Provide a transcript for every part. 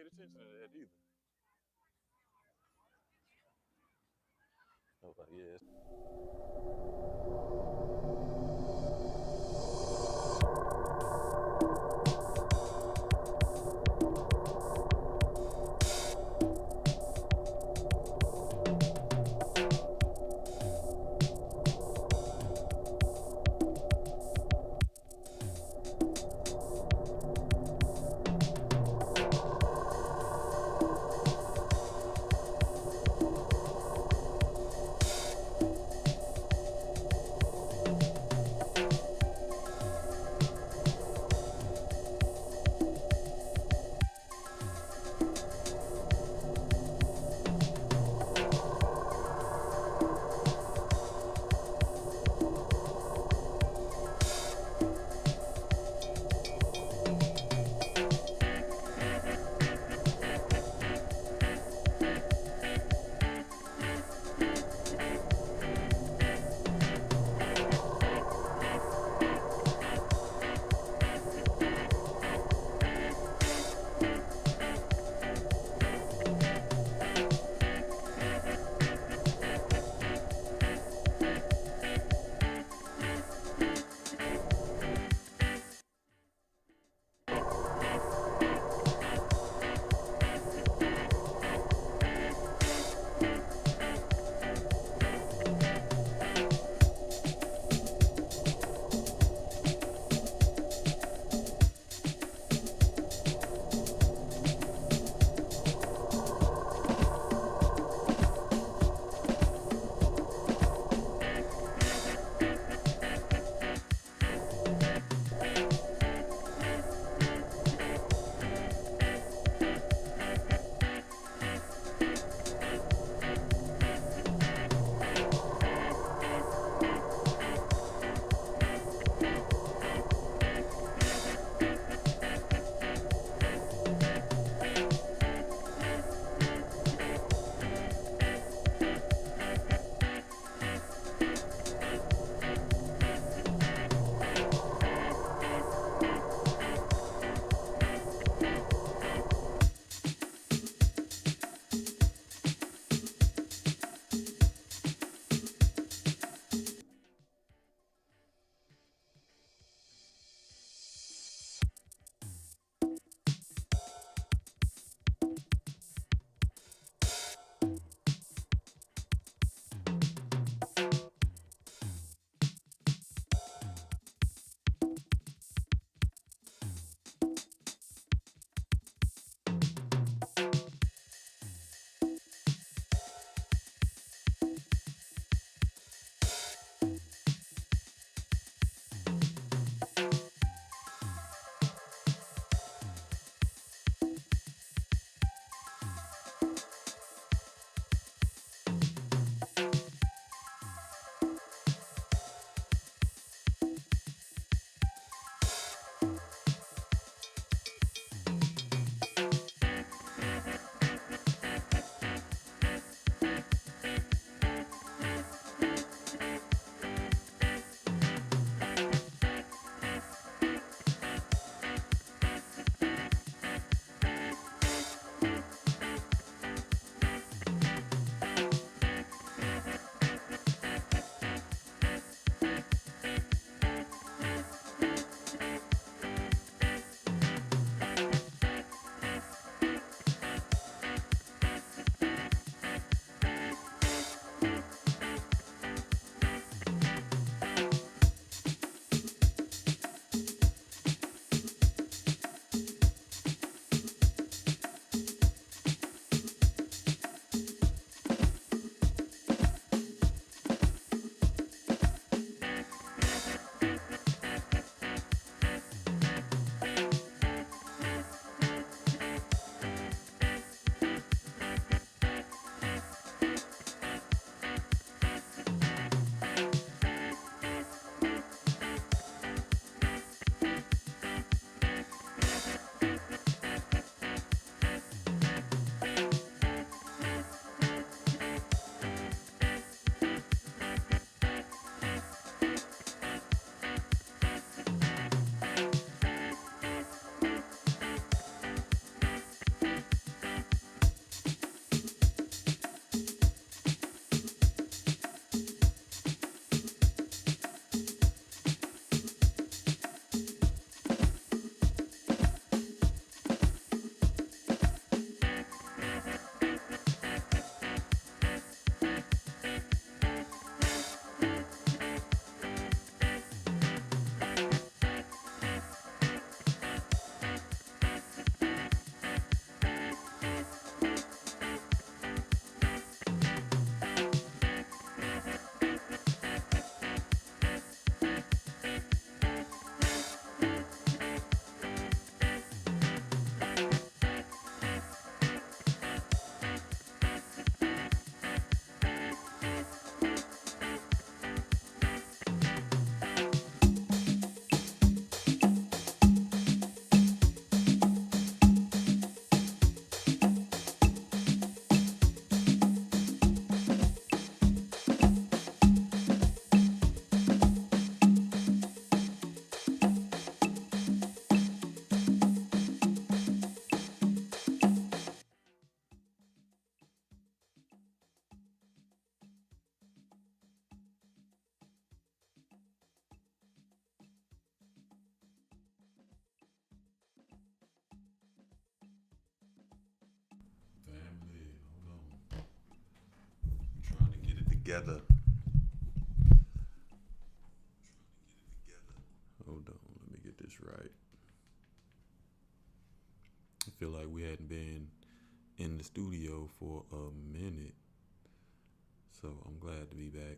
attention to that either. I was like, yeah. together. Hold on, let me get this right. I feel like we hadn't been in the studio for a minute, so I'm glad to be back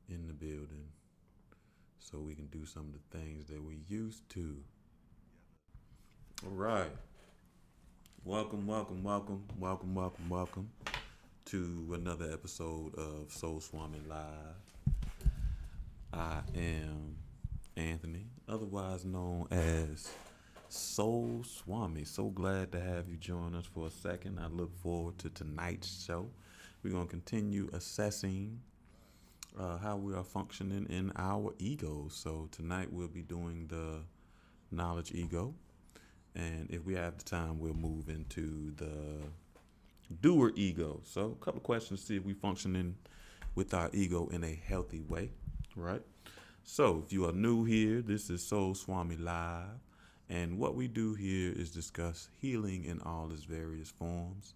in the building so we can do some of the things that we used to. All right. Welcome to another episode of Soul Swami Live. I am Anthony, otherwise known as Soul Swami. So glad to have you join us for a second. I look forward to tonight's show. We're going to continue assessing how we are functioning in our egos. So tonight we'll be doing the knowledge ego. And if we have the time, we'll move into the doer ego. So a couple of questions to see if we functioning with our ego in a healthy way, right? So if you are new here, this is Soul Swami Live. And what we do here is discuss healing in all its various forms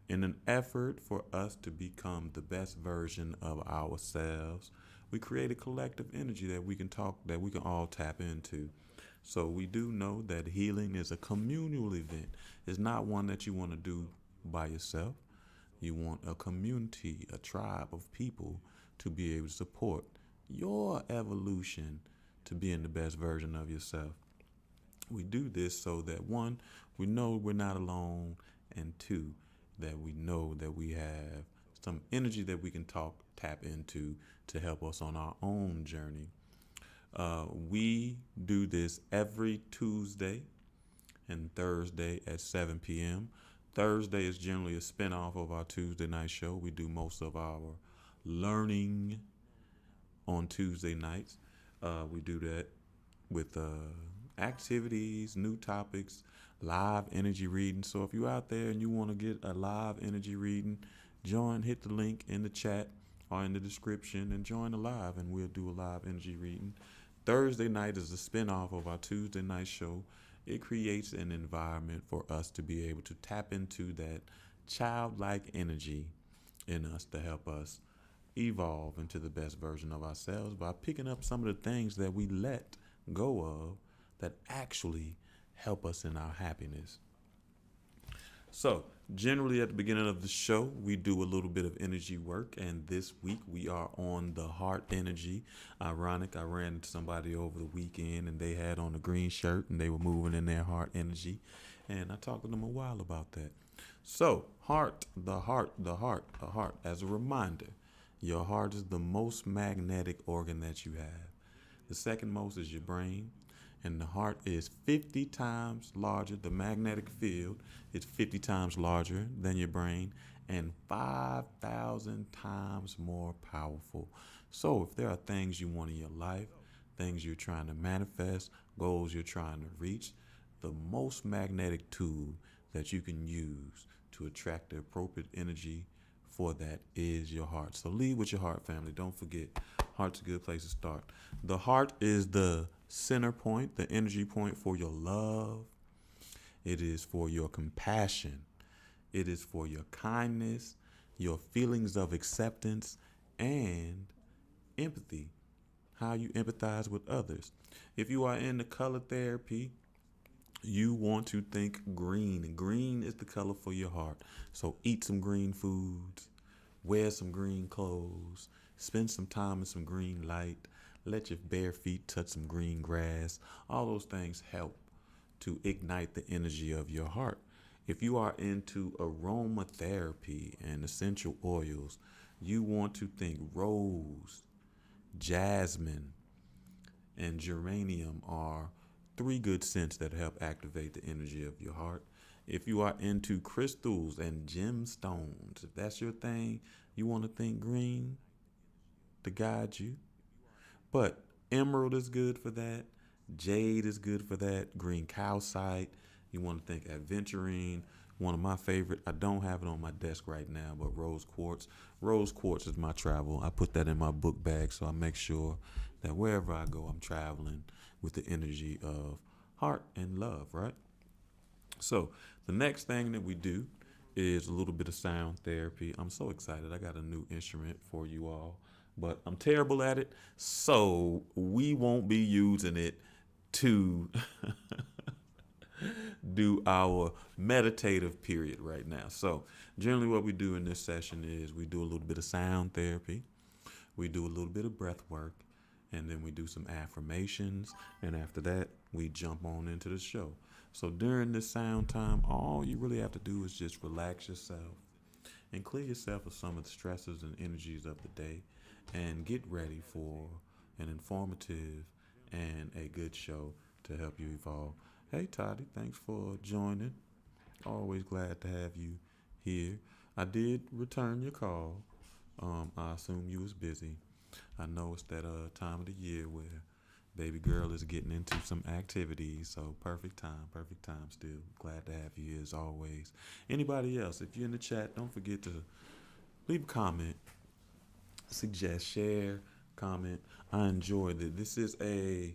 in an effort for us to become the best version of ourselves. We create a collective energy that we can all tap into. So we do know that healing is a communal event. It's not one that you want to do by yourself. You want a community, a tribe of people to be able to support your evolution to being the best version of yourself. We do this so that one, we know we're not alone, and two, that we know that we have some energy that we can tap into to help us on our own journey. We do this every Tuesday and Thursday at 7 p.m. Thursday is generally a spinoff of our Tuesday night show. We do most of our learning on Tuesday nights. We do that with activities, new topics, live energy reading. So if you're out there and you want to get a live energy reading, hit the link in the chat or in the description and join the live, and we'll do a live energy reading. Thursday night is a spinoff of our Tuesday night show. It creates an environment for us to be able to tap into that childlike energy in us to help us evolve into the best version of ourselves by picking up some of the things that we let go of that actually help us in our happiness. So, generally at the beginning of the show, we do a little bit of energy work, and this week we are on the heart energy. Ironic, I ran into somebody over the weekend and they had on a green shirt and they were moving in their heart energy, and I talked to them a while about that. So, the heart. As a reminder, your heart is the most magnetic organ that you have. The second most is your brain. And the heart is 50 times larger. The magnetic field is 50 times larger than your brain and 5,000 times more powerful. So if there are things you want in your life, things you're trying to manifest, goals you're trying to reach, the most magnetic tool that you can use to attract the appropriate energy for that is your heart. So lead with your heart, family. Don't forget, heart's a good place to start. The heart is the center point, the energy point for your love. It is for your compassion. It is for your kindness, your feelings of acceptance, and empathy, how you empathize with others. If you are in the color therapy, you want to think green. Green is the color for your heart. So eat some green foods, wear some green clothes, spend some time in some green light, let your bare feet touch some green grass. All those things help to ignite the energy of your heart. If you are into aromatherapy and essential oils, you want to think rose, jasmine, and geranium are three good scents that help activate the energy of your heart. If you are into crystals and gemstones, if that's your thing, you want to think green to guide you. But emerald is good for that. Jade is good for that. Green calcite. You want to think aventurine. One of my favorite, I don't have it on my desk right now, but rose quartz. Rose quartz is my travel. I put that in my book bag, so I make sure that wherever I go, I'm traveling with the energy of heart and love, right? So the next thing that we do is a little bit of sound therapy. I'm so excited. I got a new instrument for you all, but I'm terrible at it, so we won't be using it to do our meditative period right now. So, generally, what we do in this session is we do a little bit of sound therapy, we do a little bit of breath work, and then we do some affirmations. And after that, we jump on into the show. So, during this sound time, all you really have to do is just relax yourself and clear yourself of some of the stresses and energies of the day and get ready for an informative and a good show to help you evolve. Hey, Toddy, thanks for joining. Always glad to have you here. I did return your call. I assume you was busy. I know it's that time of the year where baby girl is getting into some activities, so perfect time still. Glad to have you here as always. Anybody else, if you're in the chat, don't forget to leave a comment, suggest, share, comment. I enjoy that. This is a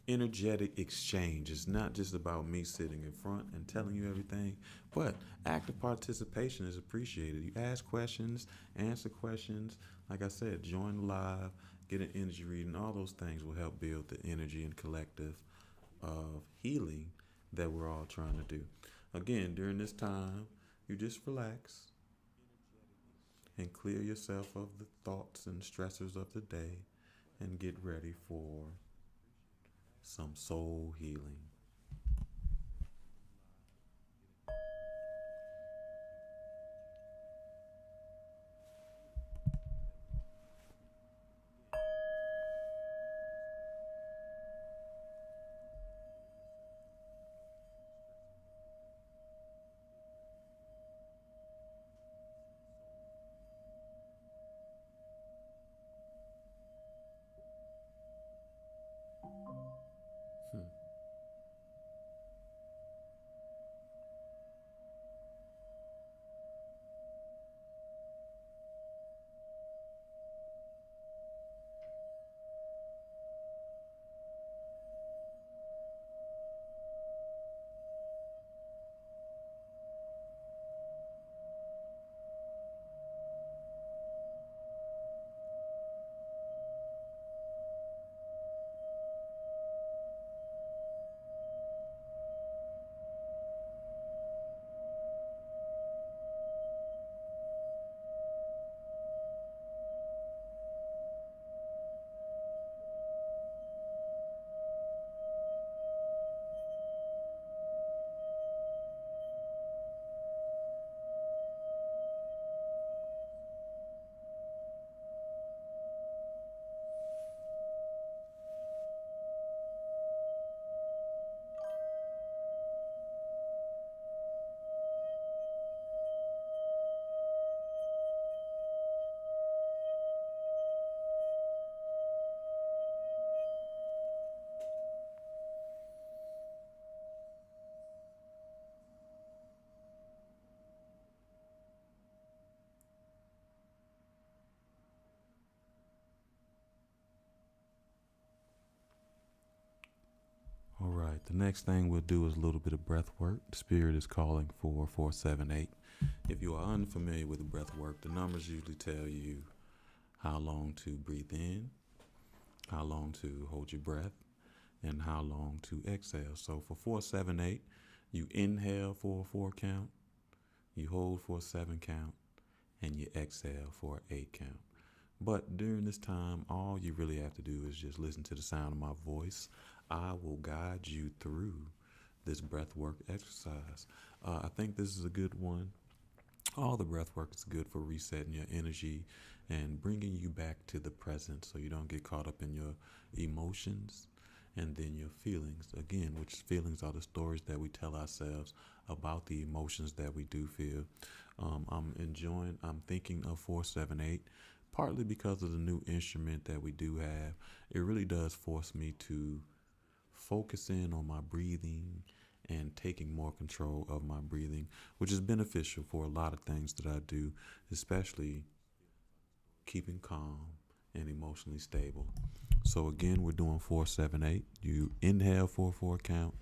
energetic exchange. It's not just about me sitting in front and telling you everything, but active participation is appreciated. You ask questions, answer questions. Like I said, join live, get an energy reading. All those things will help build the energy and collective of healing that we're all trying to do. Again, during this time, you just relax and clear yourself of the thoughts and stressors of the day and get ready for some soul healing. Hmm. All right, the next thing we'll do is a little bit of breath work. The spirit is calling for 478. If you are unfamiliar with breath work, the numbers usually tell you how long to breathe in, how long to hold your breath, and how long to exhale. So for 478, you inhale for a 4 count, you hold for a 7 count, and you exhale for an 8 count. But during this time, all you really have to do is just listen to the sound of my voice. I will guide you through this breath work exercise. I think this is a good one. All the breath work is good for resetting your energy and bringing you back to the present so you don't get caught up in your emotions and then your feelings. Again, which feelings are the stories that we tell ourselves about the emotions that we do feel. I'm thinking of 478 partly because of the new instrument that we do have. It really does force me to focus in on my breathing and taking more control of my breathing, which is beneficial for a lot of things that I do, especially keeping calm and emotionally stable. So again, we're doing 478. You inhale for a 4 count,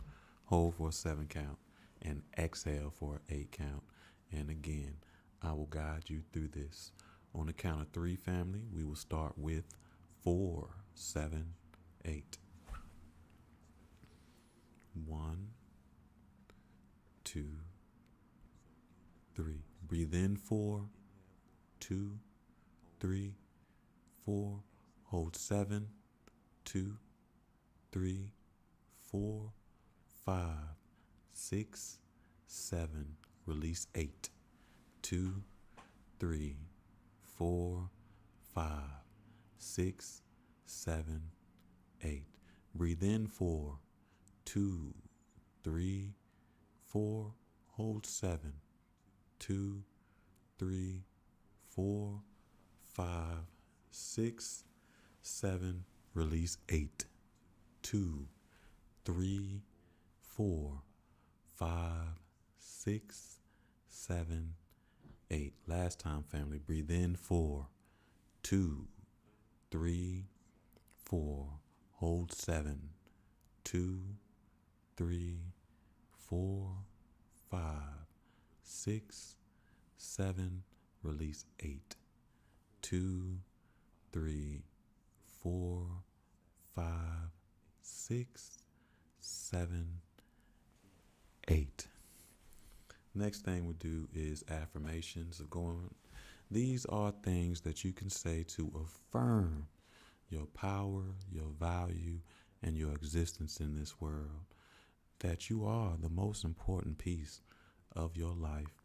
hold for a 7 count, and exhale for an 8 count. and again. I will guide you through this. On the count of three, family, we will start with 4, 7, 8. 1, 2, 3. Breathe in 4, 2, 3, 4. Hold 7, 2, 3, 4, 5, 6, 7. Release 8, 2, 3, 4, 5, 6, 7, 8. Breathe in 4, 2, 3, 4. Hold 7, 2, 3, 4, 5, 6, 7. Release 8, 2, 3, 4, 5, 6, 7, 8. Last time, family. Breathe in 4, 2, 3, 4. Hold 7, 2, 3, 4, 5, 6, 7. Release 8, 2, 3, 4, 5, 6, 7, 8. Next thing we do is affirmations of going. These are things that you can say to affirm your power, your value, and your existence in this world. That you are the most important piece of your life,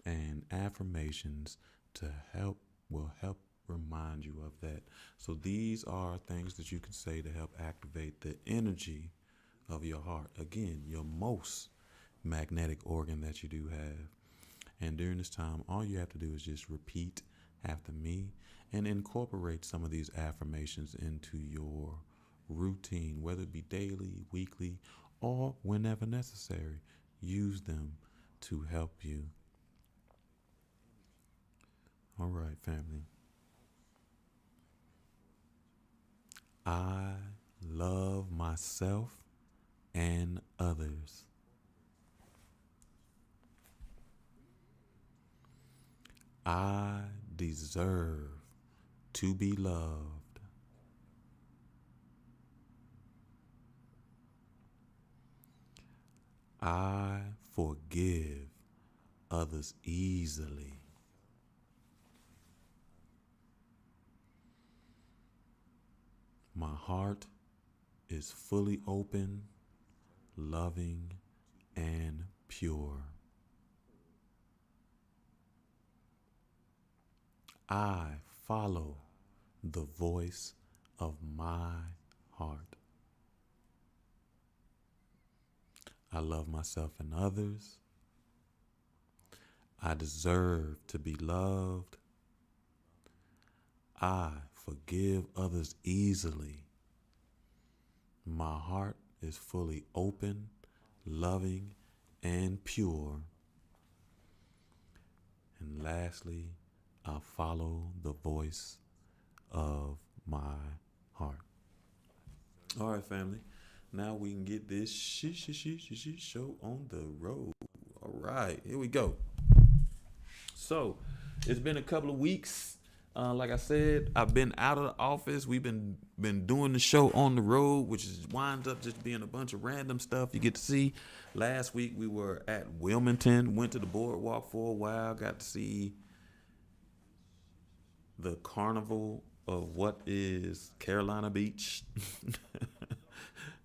and affirmations will help remind you of that. So these are things that you can say to help activate the energy of your heart. Again, your most magnetic organ that you do have. And during this time, all you have to do is just repeat after me and incorporate some of these affirmations into your routine, whether it be daily, weekly, or whenever necessary. Use them to help you. All right, family. I love myself and others. I deserve to be loved. I forgive others easily. My heart is fully open, loving, and pure. I follow the voice of my heart. I love myself and others. I deserve to be loved. I forgive others easily. My heart is fully open, loving, and pure. And lastly, I follow the voice of my heart. All right, family. Now we can get this show on the road. All right, here we go. So, it's been a couple of weeks. Like I said, I've been out of the office. We've been doing the show on the road, which is winds up just being a bunch of random stuff you get to see. Last week we were at Wilmington, went to the boardwalk for a while, got to see the carnival of what is Carolina Beach.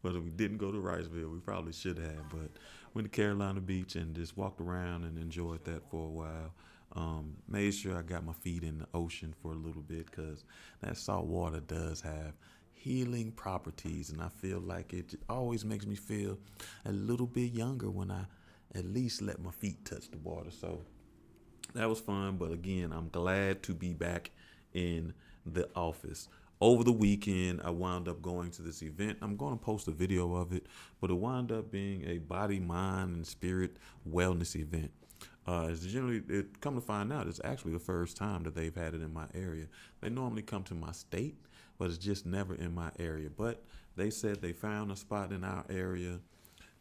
But we didn't go to Riceville. We probably should have, but went to Carolina Beach and just walked around and enjoyed that for a while. Made sure I got my feet in the ocean for a little bit because that salt water does have healing properties, and I feel like it always makes me feel a little bit younger when I at least let my feet touch the water. So that was fun, but again, I'm glad to be back in the office. Over the weekend, I wound up going to this event. I'm going to post a video of it, but it wound up being a body, mind, and spirit wellness event. Come to find out, it's actually the first time that they've had it in my area. They normally come to my state, but it's just never in my area. But they said they found a spot in our area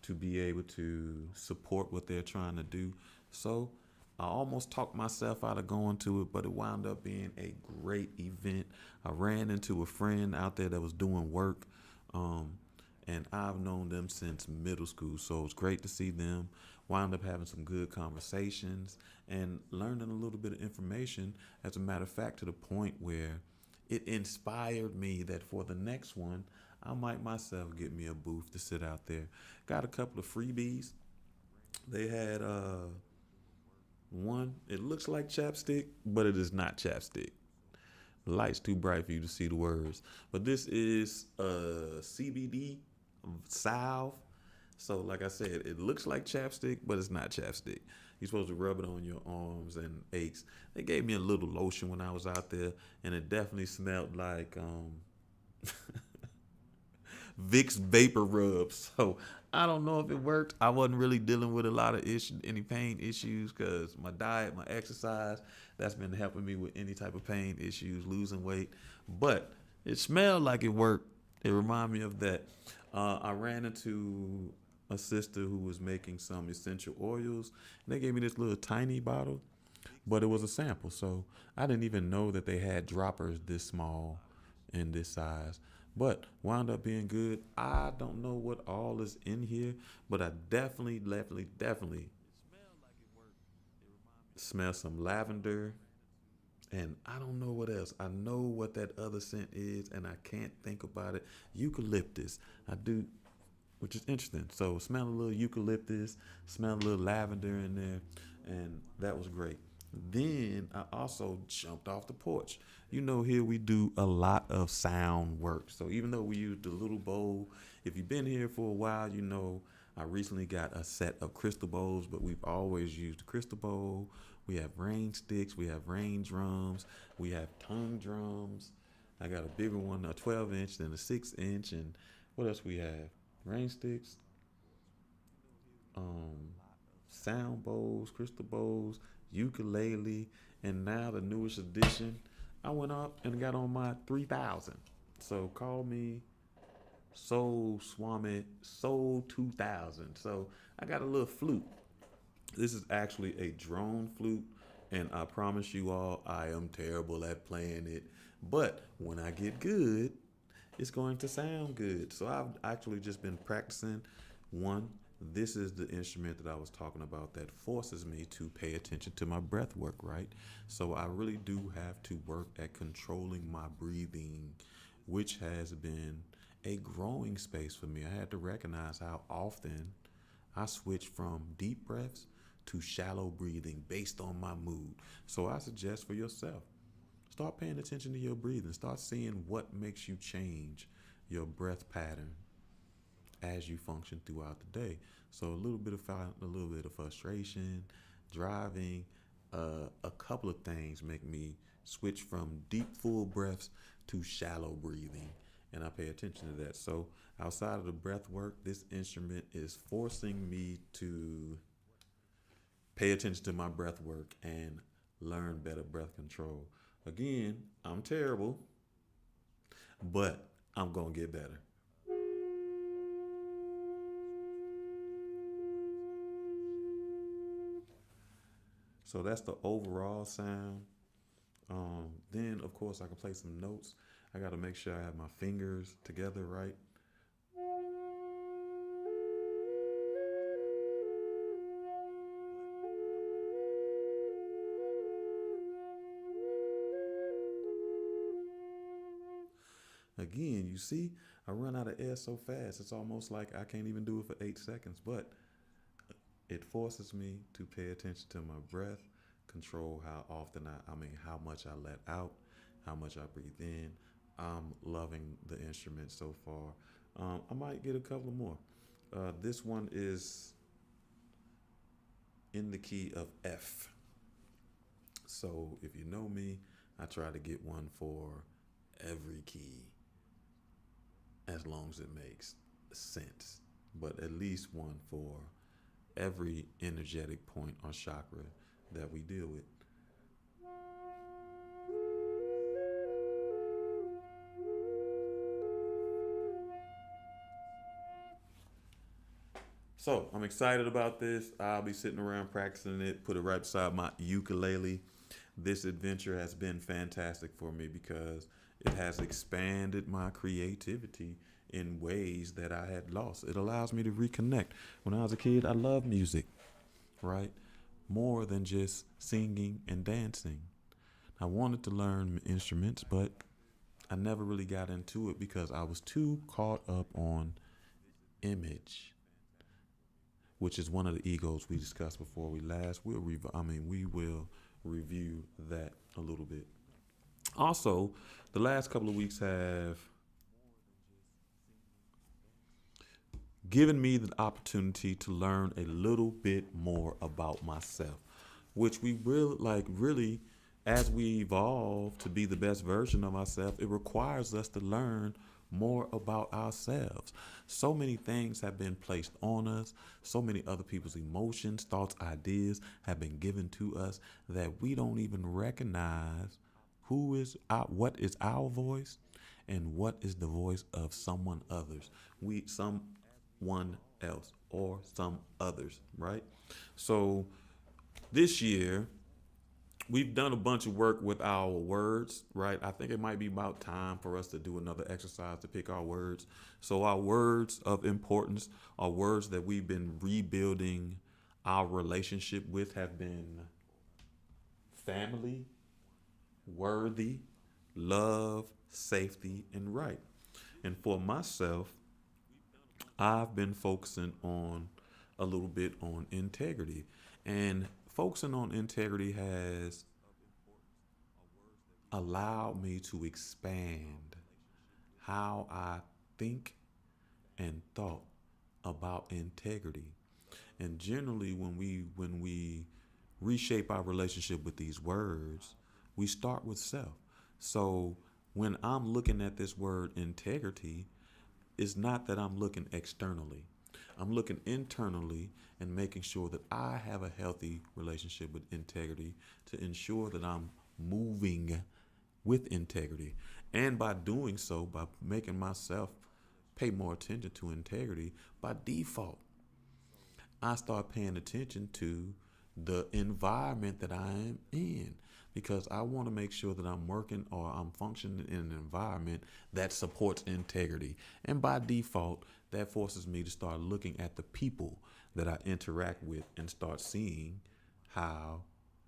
to be able to support what they're trying to do. So I almost talked myself out of going to it, but it wound up being a great event. I ran into a friend out there that was doing work, um, and I've known them since middle school, so it's great to see them. Wound up having some good conversations and learning a little bit of information. As a matter of fact, to the point where it inspired me that for the next one, I might myself get me a booth to sit out there. Got a couple of freebies. They had one, it looks like chapstick, but it is not chapstick. The light's too bright for you to see the words. But this is CBD salve. So, like I said, it looks like chapstick, but it's not chapstick. You're supposed to rub it on your arms and aches. They gave me a little lotion when I was out there, and it definitely smelled like Vicks Vapor Rub. So I don't know if it worked. I wasn't really dealing with a lot of any pain issues, because my diet, my exercise, that's been helping me with any type of pain issues, losing weight. But it smelled like it worked. It reminded me of that. I ran into a sister who was making some essential oils, and they gave me this little tiny bottle, but it was a sample. So I didn't even know that they had droppers this small and this size, but wound up being good. I don't know what all is in here, but I definitely smell some lavender, and I don't know what else. I know what that other scent is, and I can't think about it. Eucalyptus. I do, which is interesting. So smell a little eucalyptus, smell a little lavender in there, and that was great. Then I also jumped off the porch. You know, here we do a lot of sound work. So even though we use the little bowl, if you've been here for a while, you know I recently got a set of crystal bowls, but we've always used the crystal bowl. We have rain sticks, we have rain drums, we have tongue drums. I got a bigger one, a 12-inch, then a 6-inch, and what else we have? Rain sticks, um, sound bowls, crystal bowls, ukulele, and now the newest addition. I went up and got on my 3000. So call me Swami, Soul 2000. So I got a little flute. This is actually a drone flute, and I promise you all, I am terrible at playing it. But when I get good, it's going to sound good. So I've actually just been practicing. One, this is the instrument that I was talking about that forces me to pay attention to my breath work, right? So I really do have to work at controlling my breathing, which has been a growing space for me. I had to recognize how often I switch from deep breaths to shallow breathing based on my mood. So I suggest for yourself, start paying attention to your breathing. Start seeing what makes you change your breath pattern as you function throughout the day. So a little bit of frustration, driving, a couple of things make me switch from deep full breaths to shallow breathing, and I pay attention to that. So outside of the breath work, this instrument is forcing me to pay attention to my breath work and learn better breath control. Again, I'm terrible, but I'm going to get better. So that's the overall sound. Then, of course, I can play some notes. I got to make sure I have my fingers together right. Again, you see, I run out of air so fast. It's almost like I can't even do it for 8 seconds. But it forces me to pay attention to my breath, control how often how much I let out, how much I breathe in. I'm loving the instrument so far. I might get a couple more. This one is in the key of F. So if you know me, I try to get one for every key as long as it makes sense, but at least one for every energetic point or chakra that we deal with. So I'm excited about this. I'll be sitting around practicing it, put it right beside my ukulele. This adventure has been fantastic for me because it has expanded my creativity in ways that I had lost. It allows me to reconnect. When I was a kid, I loved music, right? More than just singing and dancing. I wanted to learn instruments, but I never really got into it because I was too caught up on image, which is one of the egos we discussed before we last. We will review that a little bit. Also, the last couple of weeks have given me the opportunity to learn a little bit more about myself, which we really as we evolve to be the best version of ourselves, it requires us to learn more about ourselves. So many things have been placed on us, so many other people's emotions, thoughts, ideas have been given to us that we don't even recognize what is our voice and what is the voice of someone else or some others, right? So this year we've done a bunch of work with our words, right? I think it might be about time for us to do another exercise to pick our words. So our words of importance are words that we've been rebuilding our relationship with have been family, worthy, love, safety, and right. And for myself, I've been focusing on a little bit on integrity. And focusing on integrity has allowed me to expand how I think and thought about integrity. And generally when we reshape our relationship with these words, we start with self. So when I'm looking at this word integrity, it's not that I'm looking externally. I'm looking internally and making sure that I have a healthy relationship with integrity to ensure that I'm moving with integrity. And by doing so, by making myself pay more attention to integrity, by default, I start paying attention to the environment that I am in because I want to make sure that I'm working or I'm functioning in an environment that supports integrity. And by default, that forces me to start looking at the people that I interact with and start seeing how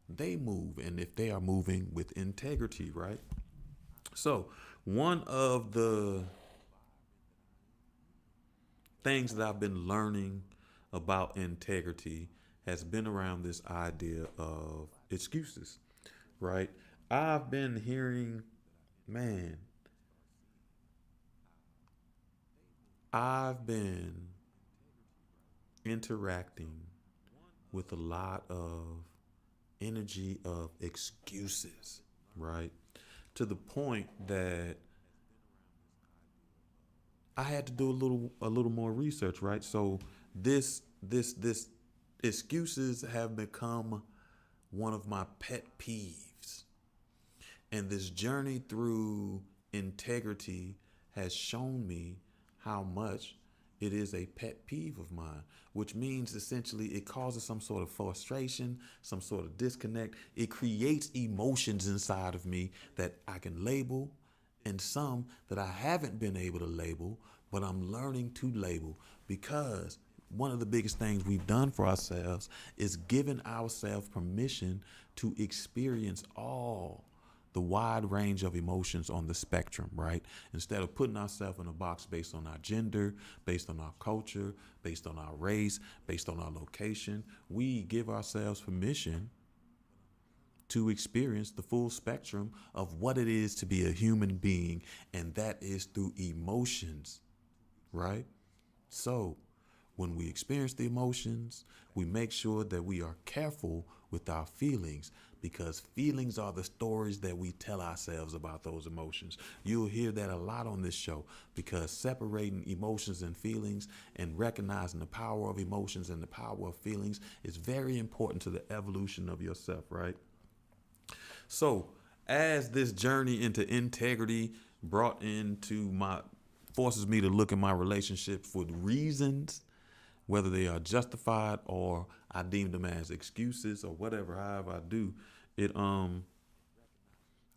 they move and if they are moving with integrity, right? So, one of the things that I've been learning about integrity has been around this idea of excuses, right? I've been hearing, man, I've been interacting with a lot of energy of excuses, right? To the point that I had to do a little more research, right? So this excuses have become one of my pet peeves. And this journey through integrity has shown me how much it is a pet peeve of mine, which means essentially it causes some sort of frustration, some sort of disconnect. It creates emotions inside of me that I can label and some that I haven't been able to label, but I'm learning to label because one of the biggest things we've done for ourselves is given ourselves permission to experience all the wide range of emotions on the spectrum, right? Instead of putting ourselves in a box based on our gender, based on our culture, based on our race, based on our location, we give ourselves permission to experience the full spectrum of what it is to be a human being, and that is through emotions, right? So, when we experience the emotions, we make sure that we are careful with our feelings because feelings are the stories that we tell ourselves about those emotions. You'll hear that a lot on this show because separating emotions and feelings and recognizing the power of emotions and the power of feelings is very important to the evolution of yourself, right? So, as this journey into integrity brought into my forces me to look at my relationship for reasons whether they are justified or I deem them as excuses or whatever, however I do, it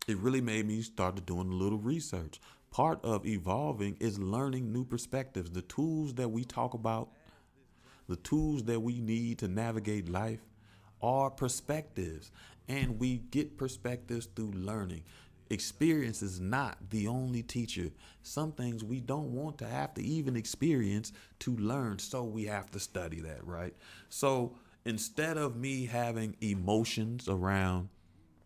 it really made me start doing a little research. Part of evolving is learning new perspectives. The tools that we talk about, the tools that we need to navigate life are perspectives, and we get perspectives through learning. Experience is not the only teacher. Some things we don't want to have to even experience to learn, so we have to study that, right? So instead of me having emotions around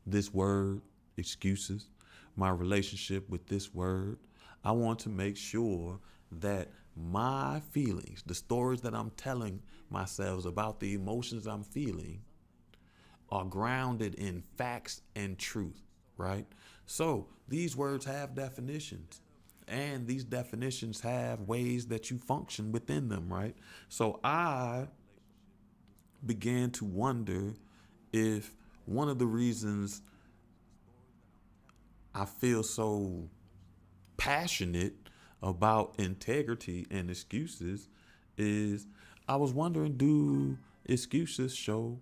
this word, excuses, my relationship with this word, I want to make sure that my feelings, the stories that I'm telling myself about the emotions I'm feeling, are grounded in facts and truth, right? So these words have definitions, and these definitions have ways that you function within them, right? So I began to wonder if one of the reasons I feel so passionate about integrity and excuses is I was wondering, do excuses show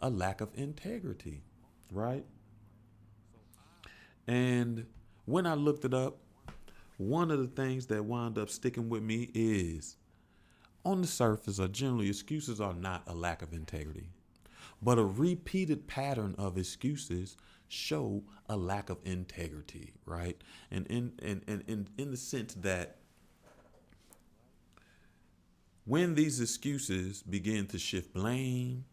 a lack of integrity, right? And when I looked it up, one of the things that wound up sticking with me is on the surface, or generally, excuses are not a lack of integrity, but a repeated pattern of excuses show a lack of integrity, right? And in the sense that when these excuses begin to shift blame,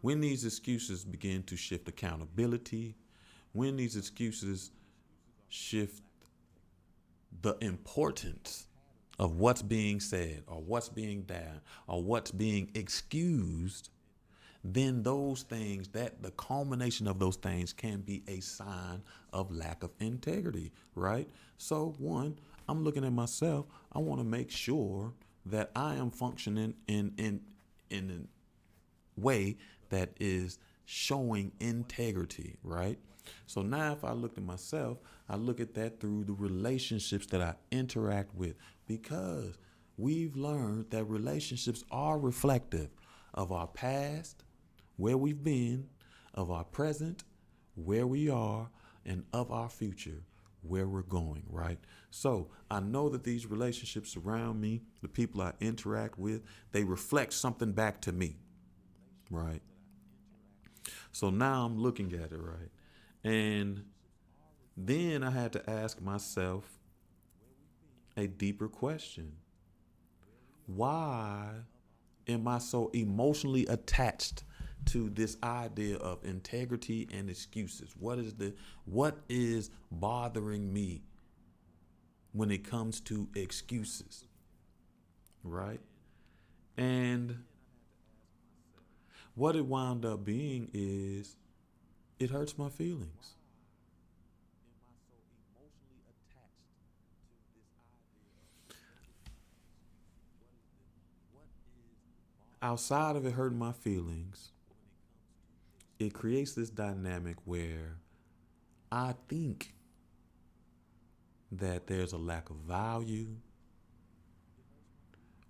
when these excuses begin to shift accountability, when these excuses shift the importance of what's being said or what's being done or what's being excused, then those things, that the culmination of those things can be a sign of lack of integrity, right? So one, I'm looking at myself. I want to make sure that I am functioning in a way that is showing integrity, right? So now if I look at myself, I look at that through the relationships that I interact with, because we've learned that relationships are reflective of our past, where we've been, of our present, where we are, and of our future, where we're going, right? So I know that these relationships around me, the people I interact with, they reflect something back to me, right? So now I'm looking at it, right? And then I had to ask myself a deeper question. Why am I so emotionally attached to this idea of integrity and excuses? What is bothering me when it comes to excuses, right? And what it wound up being is it hurts my feelings. Outside of it hurting my feelings, it creates this dynamic where I think that there's a lack of value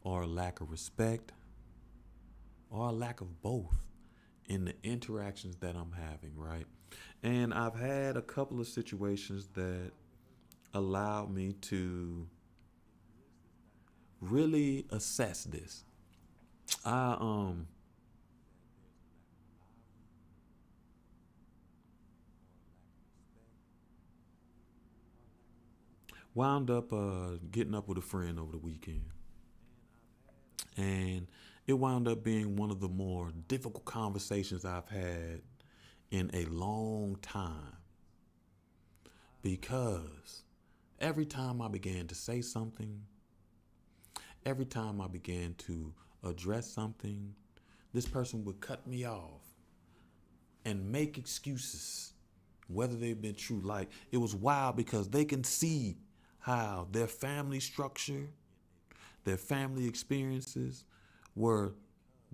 or a lack of respect or a lack of both in the interactions that I'm having, right? And I've had a couple of situations that allowed me to really assess this. I wound up getting up with a friend over the weekend, and it wound up being one of the more difficult conversations I've had in a long time, because every time I began to say something, every time I began to address something, this person would cut me off and make excuses, whether they've been true. Like, it was wild because they can see how their family structure, their family experiences were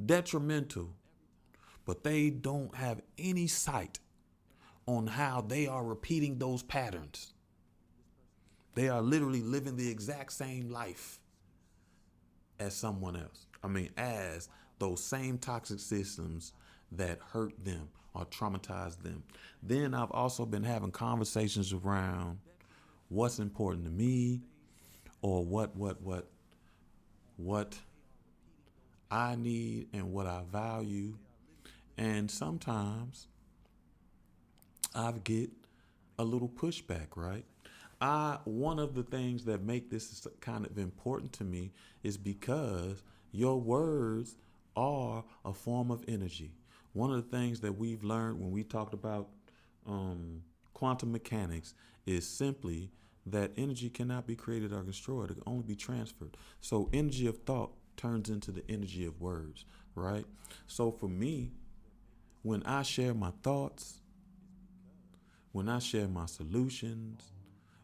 detrimental, but they don't have any sight on how they are repeating those patterns. They are literally living the exact same life as someone else. as those same toxic systems that hurt them or traumatize them. Then I've also been having conversations around what's important to me, or what I need and what I value. And sometimes I get a little pushback, right? One of the things that make this kind of important to me is because your words are a form of energy. One of the things that we've learned when we talked about quantum mechanics is simply that energy cannot be created or destroyed. It can only be transferred. So energy of thought turns into the energy of words, right? So for me, when I share my thoughts, when I share my solutions,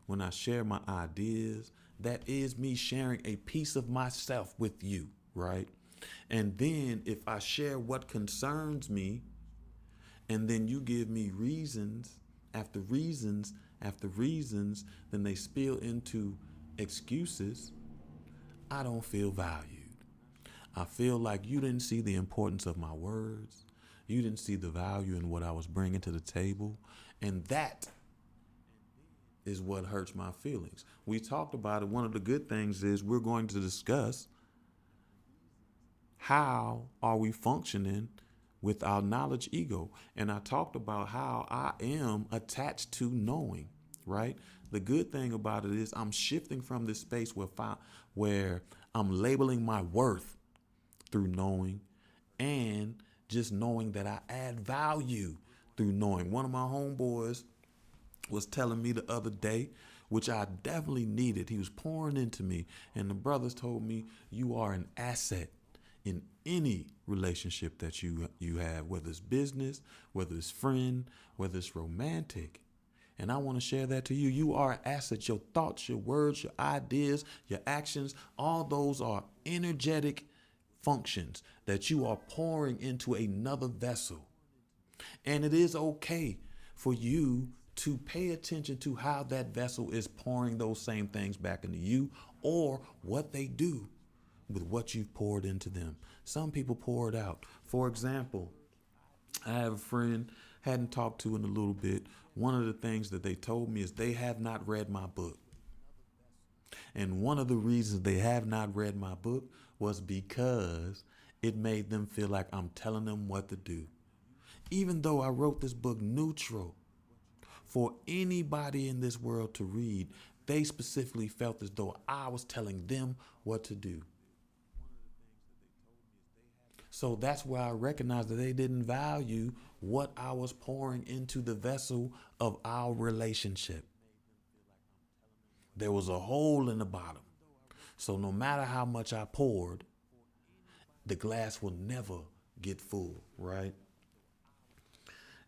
when I share my ideas, that is me sharing a piece of myself with you, right? And then if I share what concerns me, and then you give me reasons after reasons after reasons, then they spill into excuses, I don't feel valued. I feel like you didn't see the importance of my words. You didn't see the value in what I was bringing to the table. And that is what hurts my feelings. We talked about it. One of the good things is we're going to discuss how are we functioning with our knowledge ego. And I talked about how I am attached to knowing, right? The good thing about it is I'm shifting from this space where I'm labeling my worth through knowing, and just knowing that I add value through knowing. One of my homeboys was telling me the other day, which I definitely needed. He was pouring into me, and the brothers told me, you are an asset in any relationship that you have, whether it's business, whether it's friend, whether it's romantic. And I want to share that to you. You are an asset. Your thoughts, your words, your ideas, your actions, all those are energetic functions that you are pouring into another vessel. And it is okay for you to pay attention to how that vessel is pouring those same things back into you, or what they do with what you've poured into them. Some people pour it out. For example, I have a friend, hadn't talked to in a little bit. One of the things that they told me is they have not read my book. And one of the reasons they have not read my book was because it made them feel like I'm telling them what to do. Even though I wrote this book neutral for anybody in this world to read, they specifically felt as though I was telling them what to do. So that's where I recognized that they didn't value what I was pouring into the vessel of our relationship. There was a hole in the bottom. So no matter how much I poured, the glass will never get full, right?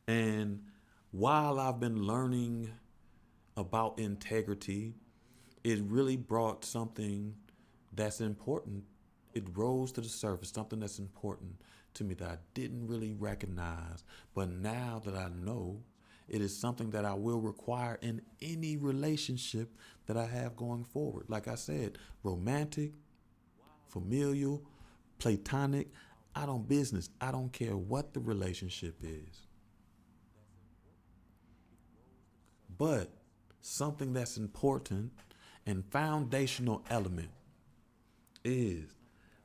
And while I've been learning about integrity, it really brought something that's important. It rose to the surface, something that's important to me that I didn't really recognize. But now that I know, it is something that I will require in any relationship that I have going forward. Like I said, romantic, familial, platonic, I don't care what the relationship is. But something that's important and foundational element is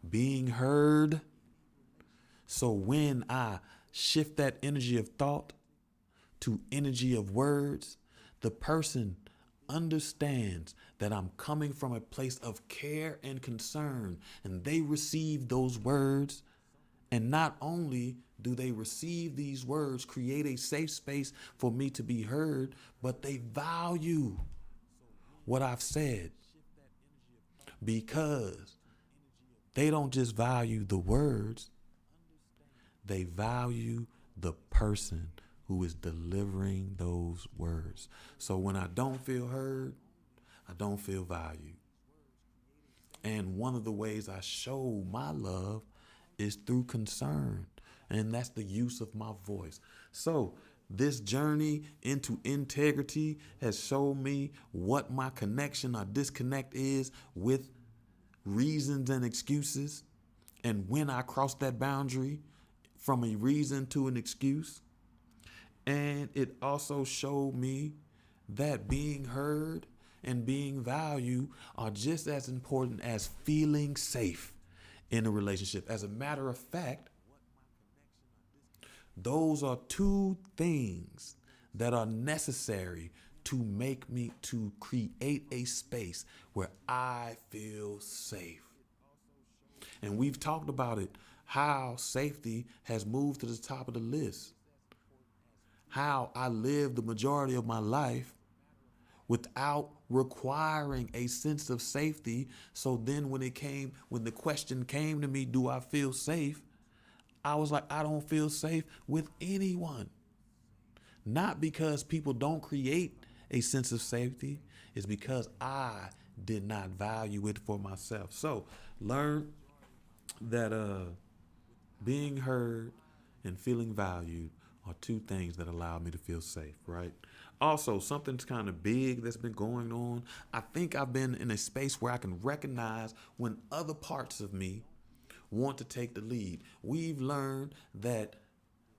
being heard. So when I shift that energy of thought to energy of words, the person understands that I'm coming from a place of care and concern, and they receive those words. And not only do they receive these words, create a safe space for me to be heard, but they value what I've said, because they don't just value the words, they value the person who is delivering those words. So when I don't feel heard, I don't feel valued. And one of the ways I show my love is through concern, and that's the use of my voice. So this journey into integrity has shown me what my connection or disconnect is with reasons and excuses. And when I crossed that boundary from a reason to an excuse, and it also showed me that being heard and being valued are just as important as feeling safe in a relationship. As a matter of fact, those are two things that are necessary to make me to create a space where I feel safe. And we've talked about it, how safety has moved to the top of the list. How I lived the majority of my life without requiring a sense of safety. So then when the question came to me, do I feel safe? I was like, I don't feel safe with anyone. Not because people don't create a sense of safety, it's because I did not value it for myself. So learn that being heard and feeling valued are two things that allow me to feel safe, right? Also, something's kind of big that's been going on. I think I've been in a space where I can recognize when other parts of me want to take the lead. We've learned that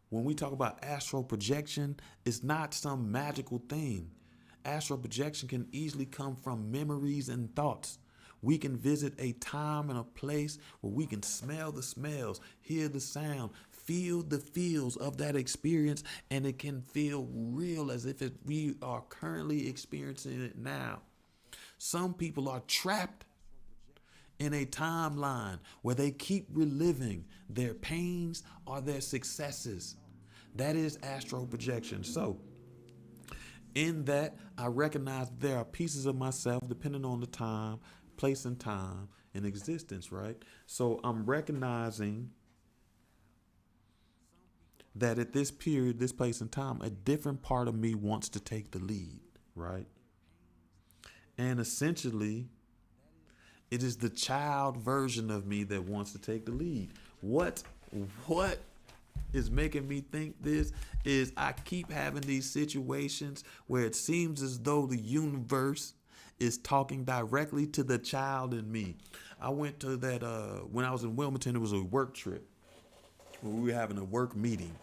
when we talk about astral projection, it's not some magical thing. Astral projection can easily come from memories and thoughts. We can visit a time and a place where we can smell the smells, hear the sound, feel the feels of that experience, and it can feel real as if we are currently experiencing it now. Some people are trapped in a timeline where they keep reliving their pains or their successes. That is astral projection. So, in that, I recognize there are pieces of myself, depending on the time, place, and time in existence, right? So, I'm recognizing that at this period, this place, and time, a different part of me wants to take the lead, right? And essentially, it is the child version of me that wants to take the lead. What is making me think this is I keep having these situations where it seems as though the universe is talking directly to the child in me. I went to that when I was in Wilmington, it was a work trip where we were having a work meeting.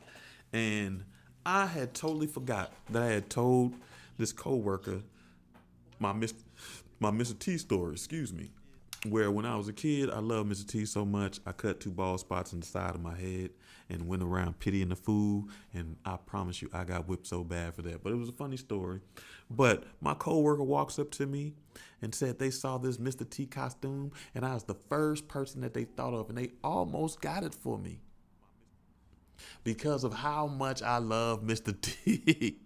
And I had totally forgot that I had told this coworker my Mr. T story, excuse me. Where when I was a kid, I loved Mr. T so much, I cut 2 bald spots on the side of my head and went around pitying the fool. And I promise you, I got whipped so bad for that. But it was a funny story. But my coworker walks up to me and said they saw this Mr. T costume, and I was the first person that they thought of, and they almost got it for me because of how much I love Mr. T.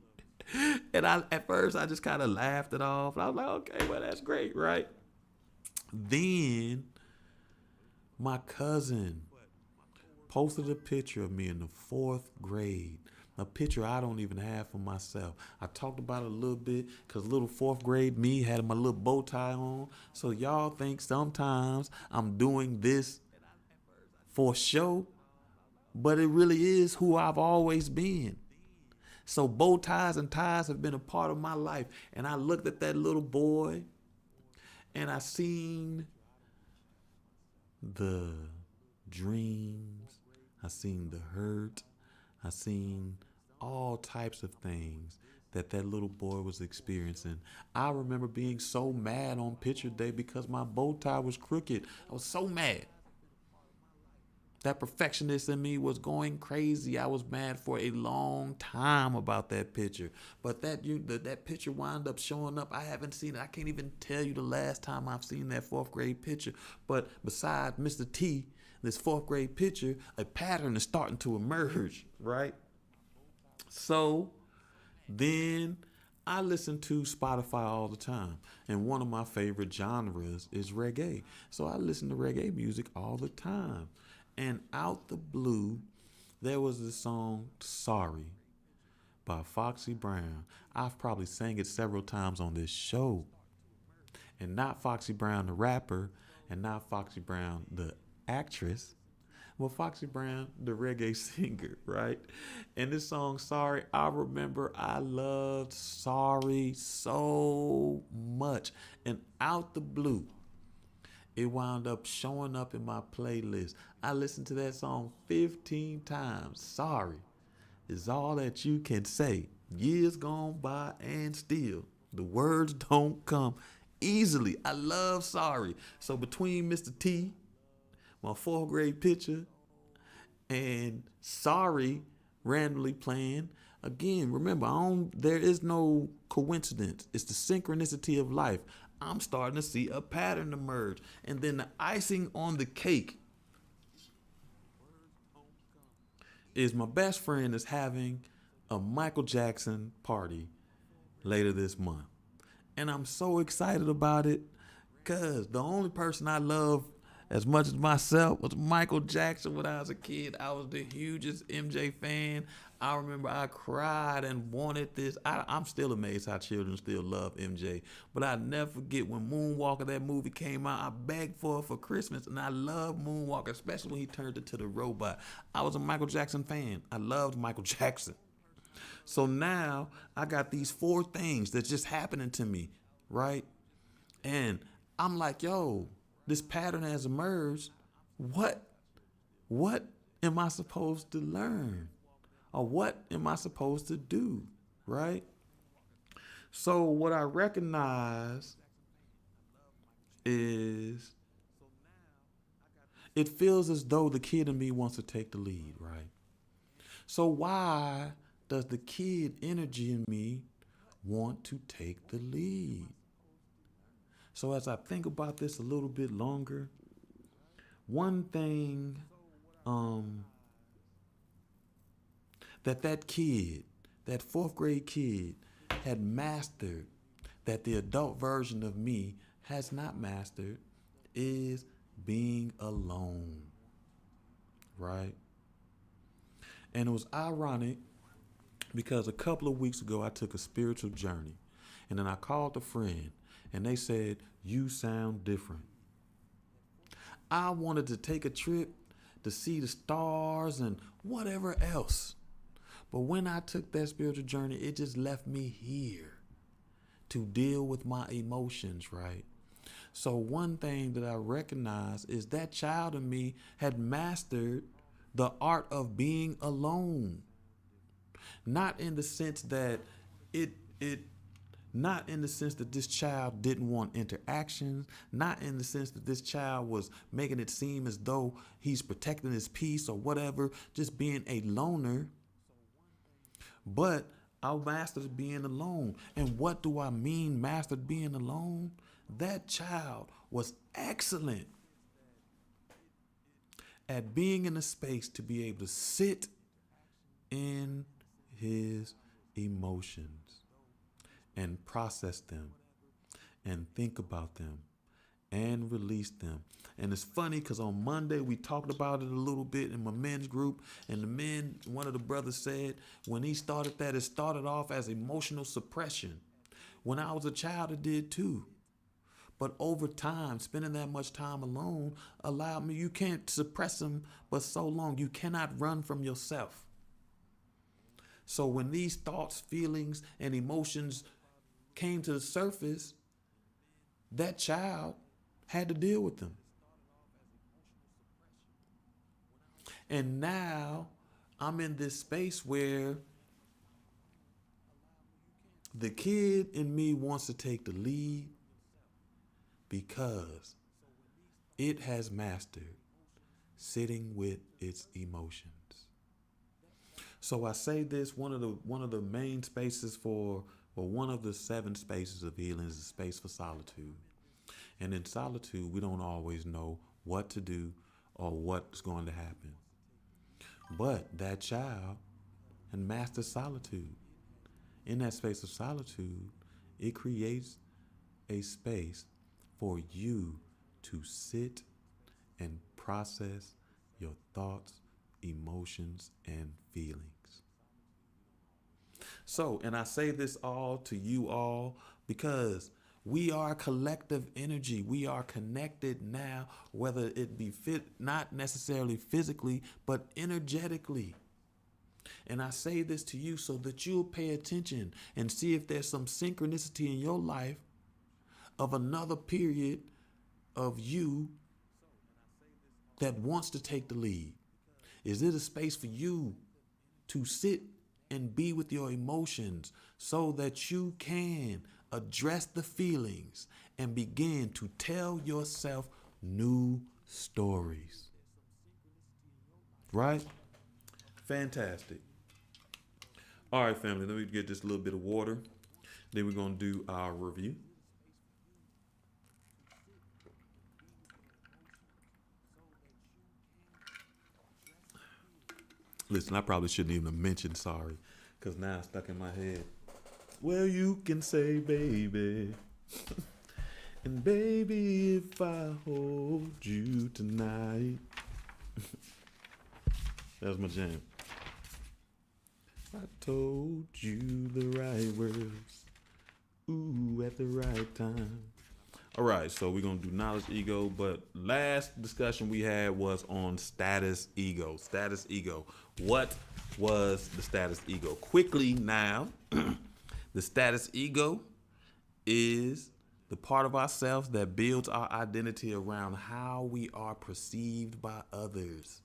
And at first I just kind of laughed it off. I was like, okay, well, that's great, right? Then my cousin posted a picture of me in the 4th grade. A picture I don't even have for myself. I talked about it a little bit because little 4th grade me had my little bow tie on. So y'all think sometimes I'm doing this for show, but it really is who I've always been. So bow ties and ties have been a part of my life. And I looked at that little boy and I seen the dreams, I seen the hurt, I seen all types of things that little boy was experiencing. I remember being so mad on picture day because my bow tie was crooked. I was so mad. That perfectionist in me was going crazy. I was mad for a long time about that picture. But that picture wound up showing up. I haven't seen it. I can't even tell you the last time I've seen that 4th grade picture. But besides Mr. T, this 4th grade picture, a pattern is starting to emerge, right? So then I listen to Spotify all the time. And one of my favorite genres is reggae. So I listen to reggae music all the time. And out the blue, there was this song, Sorry, by Foxy Brown. I've probably sang it several times on this show. And not Foxy Brown, the rapper, and not Foxy Brown, the actress, but Foxy Brown, the reggae singer, right? And this song, Sorry, I remember I loved Sorry so much. And out the blue, it wound up showing up in my playlist. I listened to that song 15 times. Sorry is all that you can say. Years gone by and still the words don't come easily. I love Sorry. So between Mr. T, my fourth grade picture, and Sorry randomly playing, again, remember, there is no coincidence. It's the synchronicity of life. I'm starting to see a pattern emerge. And then the icing on the cake is my best friend is having a Michael Jackson party later this month. And I'm so excited about it because the only person I love as much as myself was Michael Jackson. When I was a kid, I was the hugest MJ fan. I remember I cried and wanted this. I'm still amazed how children still love MJ. But I never forget when Moonwalker, that movie came out, I begged for it for Christmas. And I love Moonwalker, especially when he turned into the robot. I was a Michael Jackson fan. I loved Michael Jackson. So now I got these four things that's just happening to me, right? And I'm like, yo, this pattern has emerged. What am I supposed to learn? Or what am I supposed to do, right? So what I recognize is it feels as though the kid in me wants to take the lead, right? So why does the kid energy in me want to take the lead? So as I think about this a little bit longer, one thing that kid, that fourth grade kid, had mastered that the adult version of me has not mastered is being alone, right? And it was ironic because a couple of weeks ago I took a spiritual journey, and then I called a friend and they said, you sound different. I wanted to take a trip to see the stars and whatever else. But when I took that spiritual journey, it just left me here to deal with my emotions, right? So one thing that I recognize is that child in me had mastered the art of being alone. Not in the sense that not in the sense that this child didn't want interactions, not in the sense that this child was making it seem as though he's protecting his peace or whatever, just being a loner. But I mastered being alone. And what do I mean mastered being alone? That child was excellent at being in a space to be able to sit in his emotions and process them and think about them and release them. And it's funny because on Monday we talked about it a little bit in my men's group, and one of the brothers said when he started that, it started off as emotional suppression. When I was a child, it did too. But over time, spending that much time alone allowed me, you can't suppress them but so long. You cannot run from yourself. So when these thoughts, feelings, and emotions came to the surface, that child had to deal with them. And now I'm in this space where the kid in me wants to take the lead because it has mastered sitting with its emotions. So I say this, one of the main spaces one of the 7 spaces of healing is a space for solitude. And in solitude, we don't always know what to do or what's going to happen. But that child and master solitude. In that space of solitude, it creates a space for you to sit and process your thoughts, emotions, and feelings. So, and I say this all to you all because we are collective energy. We are connected now, whether it be not necessarily physically, but energetically. And I say this to you so that you'll pay attention and see if there's some synchronicity in your life of another period of you that wants to take the lead? Is it a space for you to sit and be with your emotions so that you can address the feelings and begin to tell yourself new stories? Right? Fantastic. All right, family, let me get just a little bit of water. Then we're going to do our review. Listen, I probably shouldn't even have mentioned sorry, because now it's stuck in my head. Well, you can say baby. And baby, if I hold you tonight. That was my jam. I told you the right words. Ooh, at the right time. All right, so we're going to do knowledge ego, but last discussion we had was on status ego. Status ego. What was the status ego? Quickly now, the status ego is the part of ourselves that builds our identity around how we are perceived by others,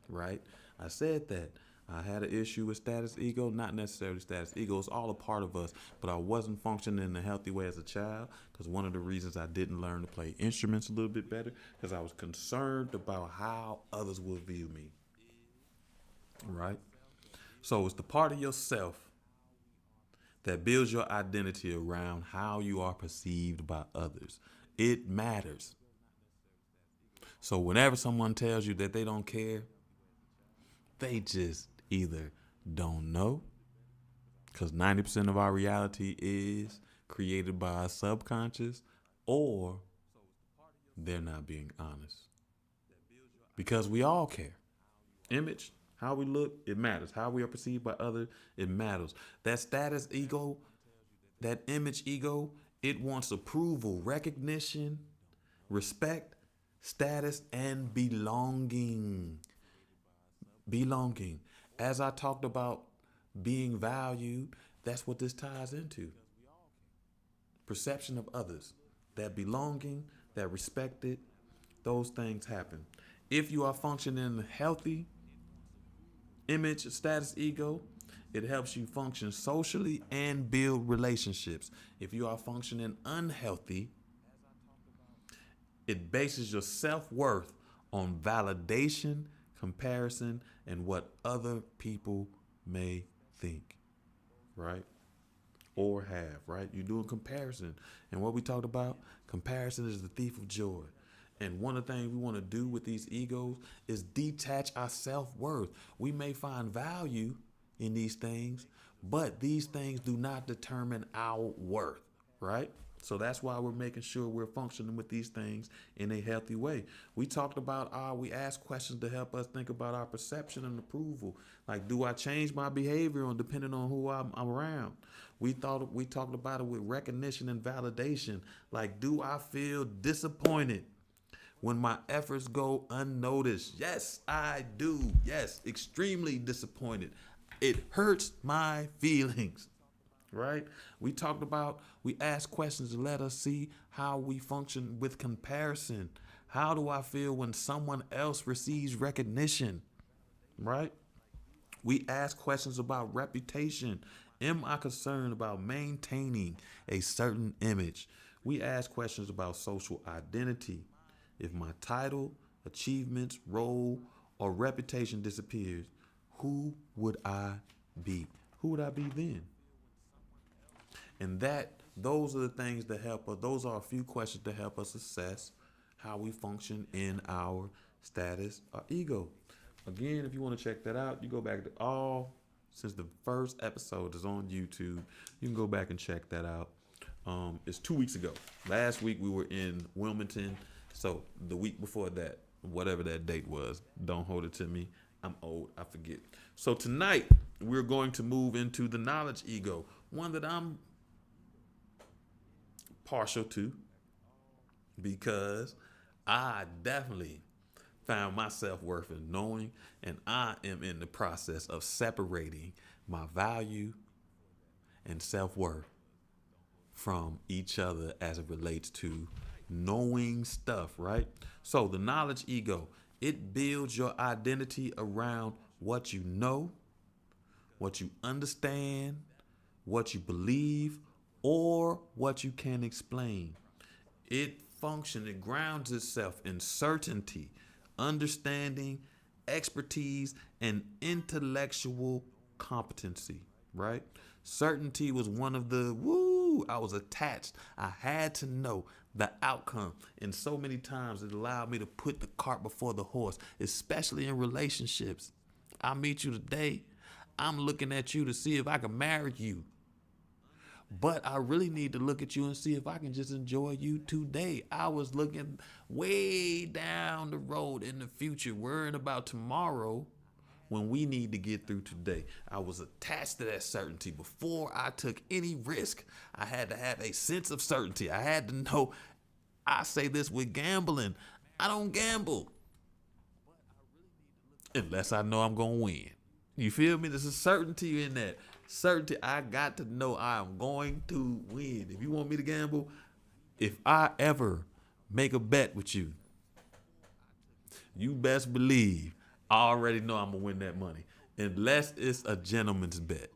right? I said that. I had an issue with status ego, not necessarily status ego. It's all a part of us, but I wasn't functioning in a healthy way as a child because one of the reasons I didn't learn to play instruments a little bit better because I was concerned about how others would view me, right? So it's the part of yourself that builds your identity around how you are perceived by others. It matters. So whenever someone tells you that they don't care, they just either don't know, because 90% of our reality is created by our subconscious, or they're not being honest. Because we all care. Image, how we look, it matters. How we are perceived by others, it matters. That status ego, that image ego, it wants approval, recognition, respect, status, and belonging. Belonging. As I talked about being valued, that's what this ties into. Perception of others, that belonging, that respected, those things happen. If you are functioning in a healthy image, status, ego, it helps you function socially and build relationships. If you are functioning unhealthy, it bases your self-worth on validation, comparison, and what other people may think, right? Or have, right? You're doing comparison. And what we talked about, comparison is the thief of joy. And one of the things we want to do with these egos is detach our self-worth. We may find value in these things, but these things do not determine our worth, right? So that's why we're making sure we're functioning with these things in a healthy way. We talked about we ask questions to help us think about our perception and approval. Like, do I change my behavior on depending on who I'm around? We talked about it with recognition and validation. Like, do I feel disappointed when my efforts go unnoticed? Yes, I do. Yes, extremely disappointed. It hurts my feelings. Right? We asked questions to let us see how we function with comparison. How do I feel when someone else receives recognition? Right? We ask questions about reputation. Am I concerned about maintaining a certain image? We ask questions about social identity. If my title, achievements, role, or reputation disappears, who would I be? Who would I be then? And those are the things that help us. Those are a few questions to help us assess how we function in our status or ego. Again, if you want to check that out, you go back to since the first episode is on YouTube, you can go back and check that out. It's 2 weeks ago. Last week we were in Wilmington. So the week before that, whatever that date was, don't hold it to me. I'm old, I forget. So tonight we're going to move into the knowledge ego, one that I'm partial to because I definitely found my self-worth in knowing, and I am in the process of separating my value and self-worth from each other as it relates to knowing stuff, right? So the knowledge ego, it builds your identity around what you know, what you understand, what you believe, or what you can explain. It grounds itself in certainty, understanding, expertise, and intellectual competency, right? Certainty was one of the I was attached. I had to know the outcome. And so many times it allowed me to put the cart before the horse, especially in relationships. I meet you today. I'm looking at you to see if I can marry you. But I really need to look at you and see if I can just enjoy you today. I was looking way down the road in the future, worrying about tomorrow when we need to get through today. I was attached to that certainty. Before I took any risk, I had to have a sense of certainty. I had to know. I say this with gambling. I don't gamble unless I know I'm going to win. You feel me? There's a certainty in that. Certainty, I got to know I am going to win. If you want me to gamble, if I ever make a bet with you, you best believe I already know I'm going to win that money. Unless it's a gentleman's bet.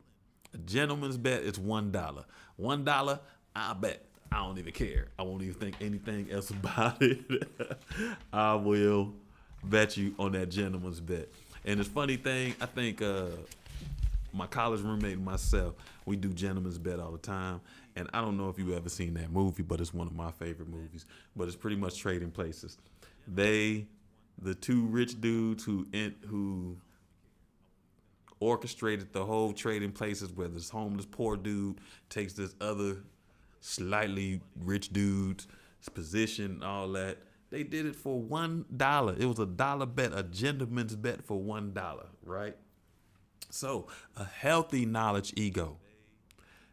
A gentleman's bet is $1. $1, I bet. I don't even care. I won't even think anything else about it. I will bet you on that gentleman's bet. And it's funny thing, I think my college roommate and myself, we do gentleman's bet all the time. And I don't know if you ever seen that movie, but it's one of my favorite movies. But it's pretty much Trading Places. The two rich dudes who orchestrated the whole Trading Places, where this homeless poor dude takes this other slightly rich dude's position and all that. They did it for $1. It was a dollar bet, a gentleman's bet for $1, right? So a healthy knowledge ego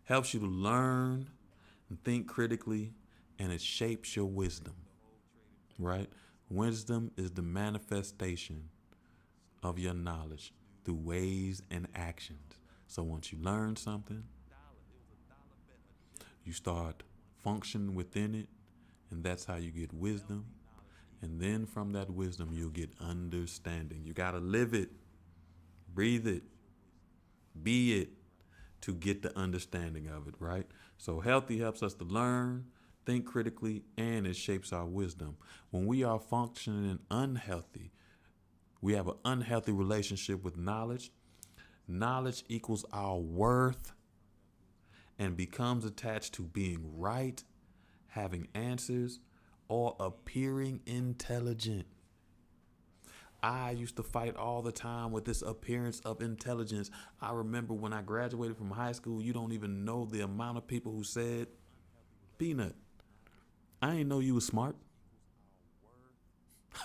helps you to learn and think critically, and it shapes your wisdom, right? Wisdom is the manifestation of your knowledge through ways and actions. So once you learn something, you start functioning within it, and that's how you get wisdom. And then from that wisdom, you'll get understanding. You got to live it, breathe it, be it to get the understanding of it, right? So healthy helps us to learn, think critically, and it shapes our wisdom. When we are functioning unhealthy, we have an unhealthy relationship with knowledge. Knowledge equals our worth and becomes attached to being right, having answers, or appearing intelligent. I used to fight all the time with this appearance of intelligence. I remember when I graduated from high school, you don't even know the amount of people who said, Peanut, I ain't know you was smart.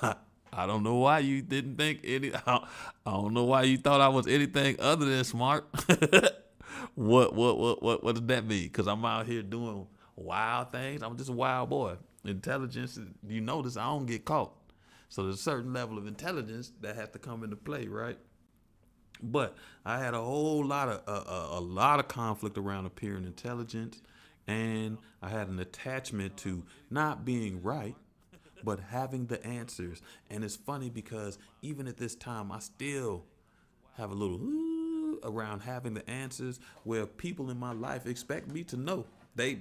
I don't know why you didn't think I don't know why you thought I was anything other than smart. What does that mean? Because I'm out here doing wild things. I'm just a wild boy. Intelligence, you notice I don't get caught. So there's a certain level of intelligence that has to come into play, right? But I had a whole lot of conflict around appearing intelligent, and I had an attachment to not being right, but having the answers. And it's funny because even at this time, I still have a little around having the answers, where people in my life expect me to know. They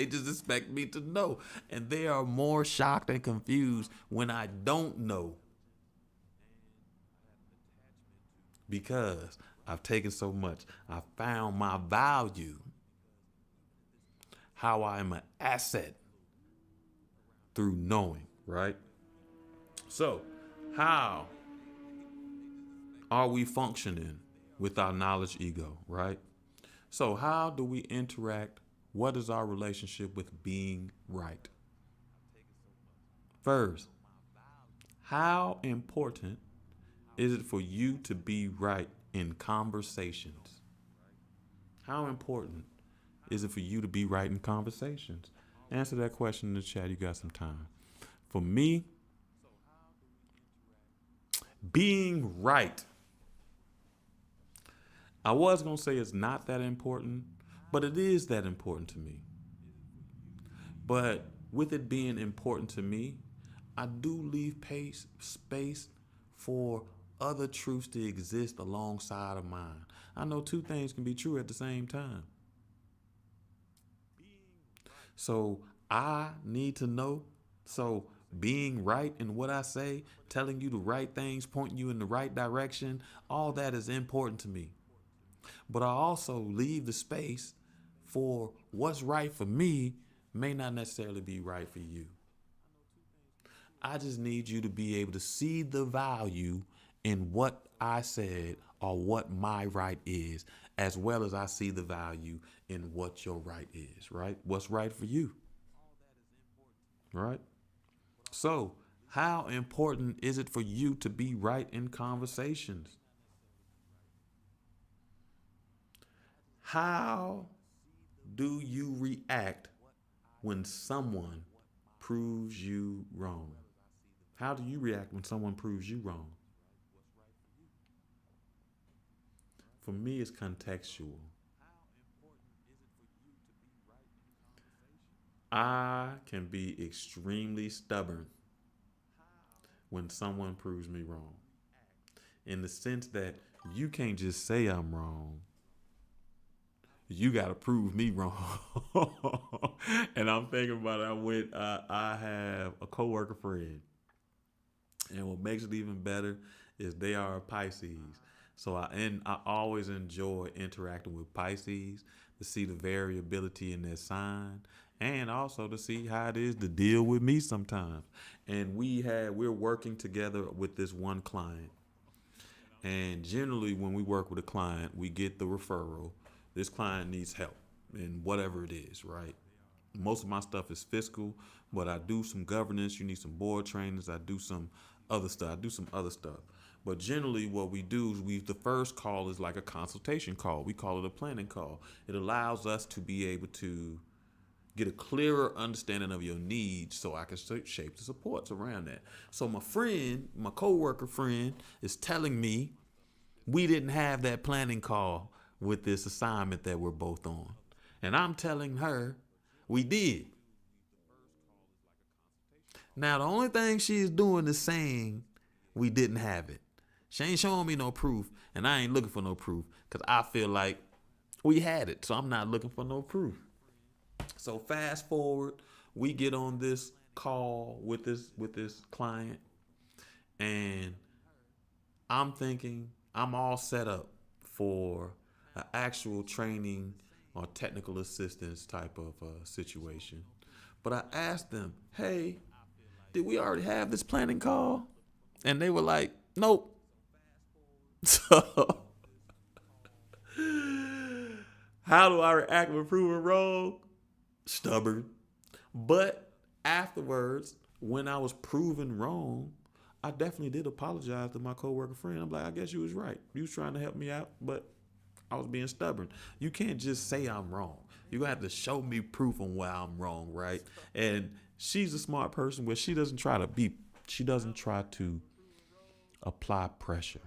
just expect me to know. And they are more shocked and confused when I don't know. Because I've taken so much. I found my value. How I am an asset through knowing, right? So, how are we functioning with our knowledge ego, right? So, how do we interact? What is our relationship with being right? First, how important is it for you to be right in conversations? How important is it for you to be right in conversations? Answer that question in the chat. You got some time. For me, being right, I was going to say it's not that important, but it is that important to me. But with it being important to me, I do leave space for other truths to exist alongside of mine. I know two things can be true at the same time. So I need to know. So being right in what I say, telling you the right things, pointing you in the right direction, all that is important to me. But I also leave the space for what's right for me may not necessarily be right for you. I just need you to be able to see the value in what I said or what my right is, as well as I see the value in what your right is, right? What's right for you, right? So, how important is it for you to be right in conversations? How do you react when someone proves you wrong? How do you react when someone proves you wrong? For me, it's contextual. I can be extremely stubborn when someone proves me wrong, in the sense that you can't just say I'm wrong. You got to prove me wrong. And I'm thinking about it. I have a coworker friend, and what makes it even better is they are a Pisces. So I always enjoy interacting with Pisces to see the variability in their sign, and also to see how it is to deal with me sometimes. And we're working together with this one client, and generally when we work with a client, we get the referral. This client needs help in whatever it is, right? Most of my stuff is fiscal, but I do some governance. You need some board trainings. I do some other stuff. I do some other stuff. But generally, what we do is the first call is like a consultation call. We call it a planning call. It allows us to be able to get a clearer understanding of your needs, so I can shape the supports around that. So my friend, my coworker friend, is telling me we didn't have that planning call with this assignment that we're both on. And I'm telling her we did. Now, the only thing she's doing is saying we didn't have it. She ain't showing me no proof, and I ain't looking for no proof because I feel like we had it. So I'm not looking for no proof. So fast forward, we get on this call with this client, and I'm thinking I'm all set up for an actual training or technical assistance type of situation. But I asked them, hey, did we already have this planning call? And they were like, nope. So how do I react when proven wrong? Stubborn. But afterwards, when I was proven wrong, I definitely did apologize to my coworker friend. I'm like, I guess you was right. You was trying to help me out, but I was being stubborn. You can't just say I'm wrong. You're gonna have to show me proof on why I'm wrong, right? And she's a smart person where she doesn't try to apply pressure.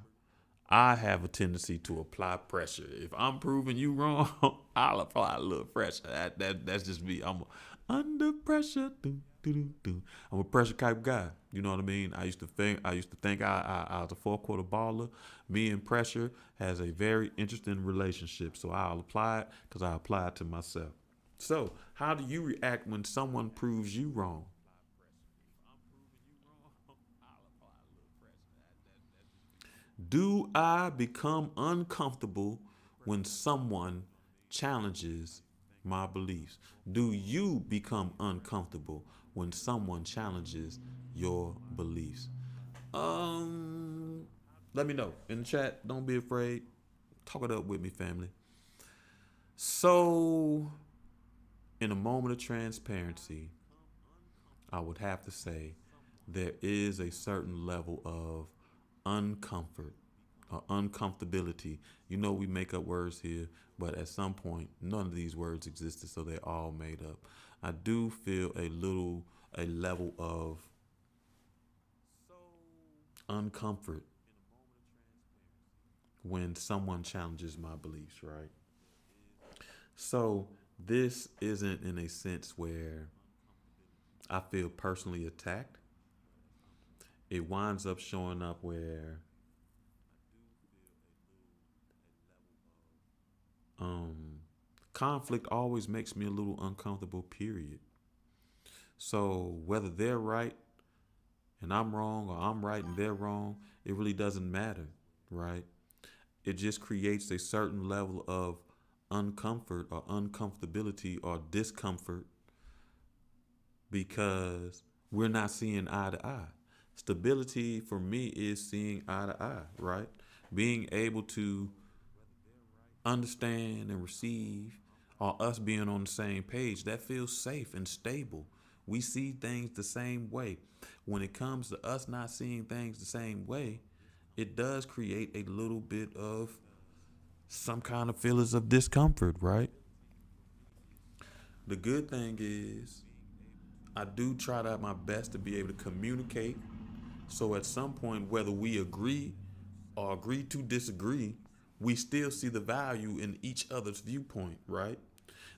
I have a tendency to apply pressure. If I'm proving you wrong, I'll apply a little pressure. That's just me. I'm under pressure. I'm a pressure type guy. You know what I mean? I used to think I was a 4-quarter baller. Me and pressure has a very interesting relationship. So I'll apply it because I apply it to myself. So how do you react when someone proves you wrong? Do I become uncomfortable when someone challenges my beliefs? Do you become uncomfortable when someone challenges your beliefs? Um, Let me know in the chat. Don't be afraid. Talk it up with me, family. So, in a moment of transparency, I would have to say there is a certain level of uncomfort or uncomfortability. You know, we make up words here, but at some point, none of these words existed, so they're all made up. I do feel a level of uncomfort when someone challenges my beliefs, right? So this isn't in a sense where I feel personally attacked, it winds up showing up where um, conflict always makes me a little uncomfortable, period. So whether they're right and I'm wrong, or I'm right and they're wrong, it really doesn't matter, right? It just creates a certain level of uncomfort or uncomfortability or discomfort because we're not seeing eye to eye. Stability for me is seeing eye to eye, right? Being able to understand and receive, or us being on the same page, that feels safe and stable. We see things the same way. When it comes to us not seeing things the same way, it does create a little bit of some kind of feelings of discomfort, right? The good thing is, I do try to my best to be able to communicate. So at some point, whether we agree or agree to disagree, we still see the value in each other's viewpoint, right?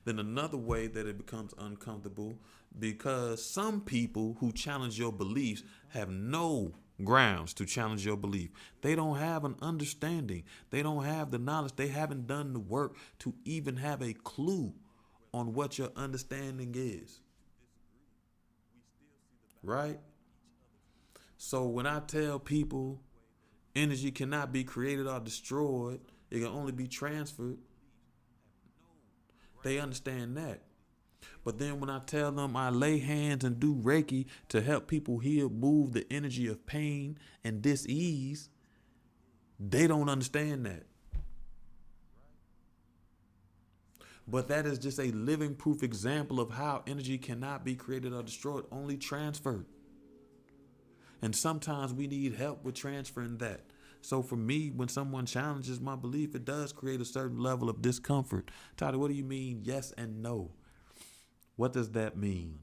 Then another way that it becomes uncomfortable, because some people who challenge your beliefs have no grounds to challenge your belief. They don't have an understanding. They don't have the knowledge. They haven't done the work to even have a clue on what your understanding is, right? So when I tell people energy cannot be created or destroyed, it can only be transferred, they understand that. But then when I tell them I lay hands and do Reiki to help people heal, move the energy of pain and dis-ease, they don't understand that. But that is just a living proof example of how energy cannot be created or destroyed, only transferred. And sometimes we need help with transferring that. So for me, when someone challenges my belief, it does create a certain level of discomfort. Tyler, what do you mean yes and no? What does that mean?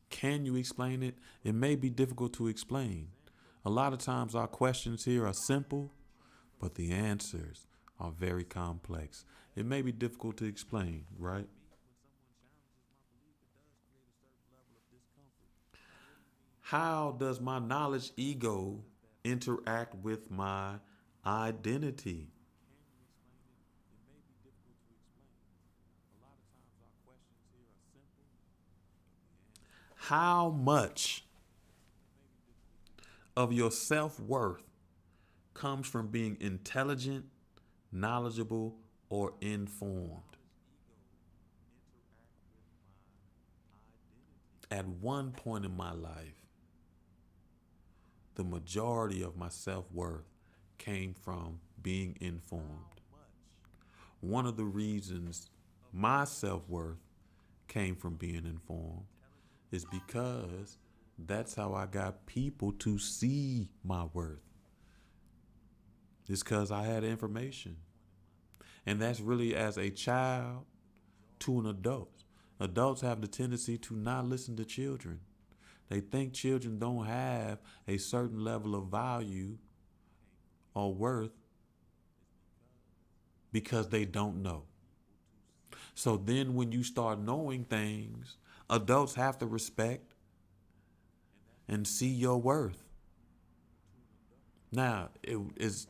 Can you explain it? It may be difficult to explain. A lot of times our questions here are simple, but the answers are very complex. It may be difficult to explain, right? How does my knowledge ego interact with my identity? How much of your self worth comes from being intelligent, knowledgeable, or informed? At one point in my life, the majority of my self worth came from being informed. One of the reasons my self worth came from being informed is because that's how I got people to see my worth. It's because I had information. And that's really as a child to an adult. Adults have the tendency to not listen to children. They think children don't have a certain level of value or worth because they don't know. So then when you start knowing things, adults have to respect and see your worth. Now, it is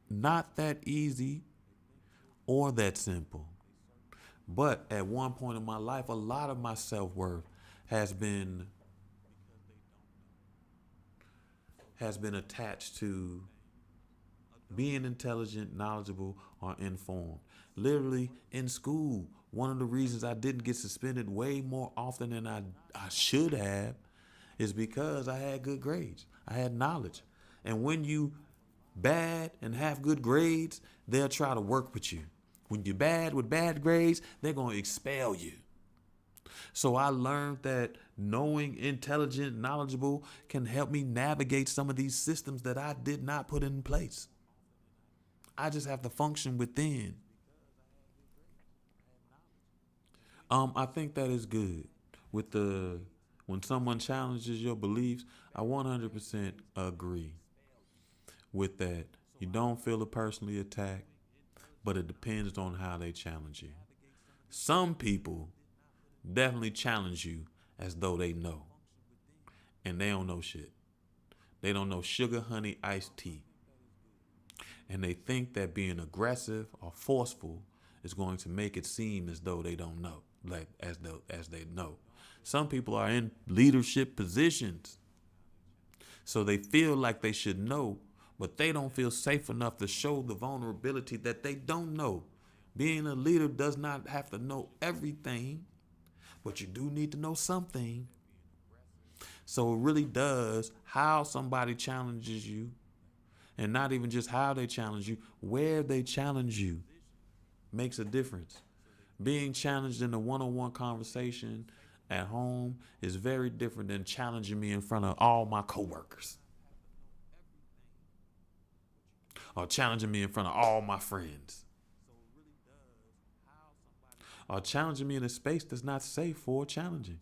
not that easy or that simple. But at one point in my life, a lot of my self-worth has been attached to being intelligent, knowledgeable, or informed. Literally in school, one of the reasons I didn't get suspended way more often than I should have is because I had good grades. I had knowledge. And when you bad and have good grades, they'll try to work with you. When you're bad with bad grades, they're going to expel you. So I learned that knowing, intelligent, knowledgeable can help me navigate some of these systems that I did not put in place. I just have to function within. I think that is good. With the when someone challenges your beliefs, I 100% agree with that. You don't feel it personally attacked, but it depends on how they challenge you. Some people definitely challenge you as though they know. And they don't know shit. They don't know sugar, honey, iced tea. And they think that being aggressive or forceful is going to make it seem as though they don't know, like as they know. Some people are in leadership positions, so they feel like they should know, but they don't feel safe enough to show the vulnerability that they don't know. Being a leader does not have to know everything, but you do need to know something. So it really does how somebody challenges you, and not even just how they challenge you, where they challenge you makes a difference. Being challenged in a one-on-one conversation at home is very different than challenging me in front of all my coworkers or challenging me in front of all my friends or challenging me in a space that's not safe for challenging.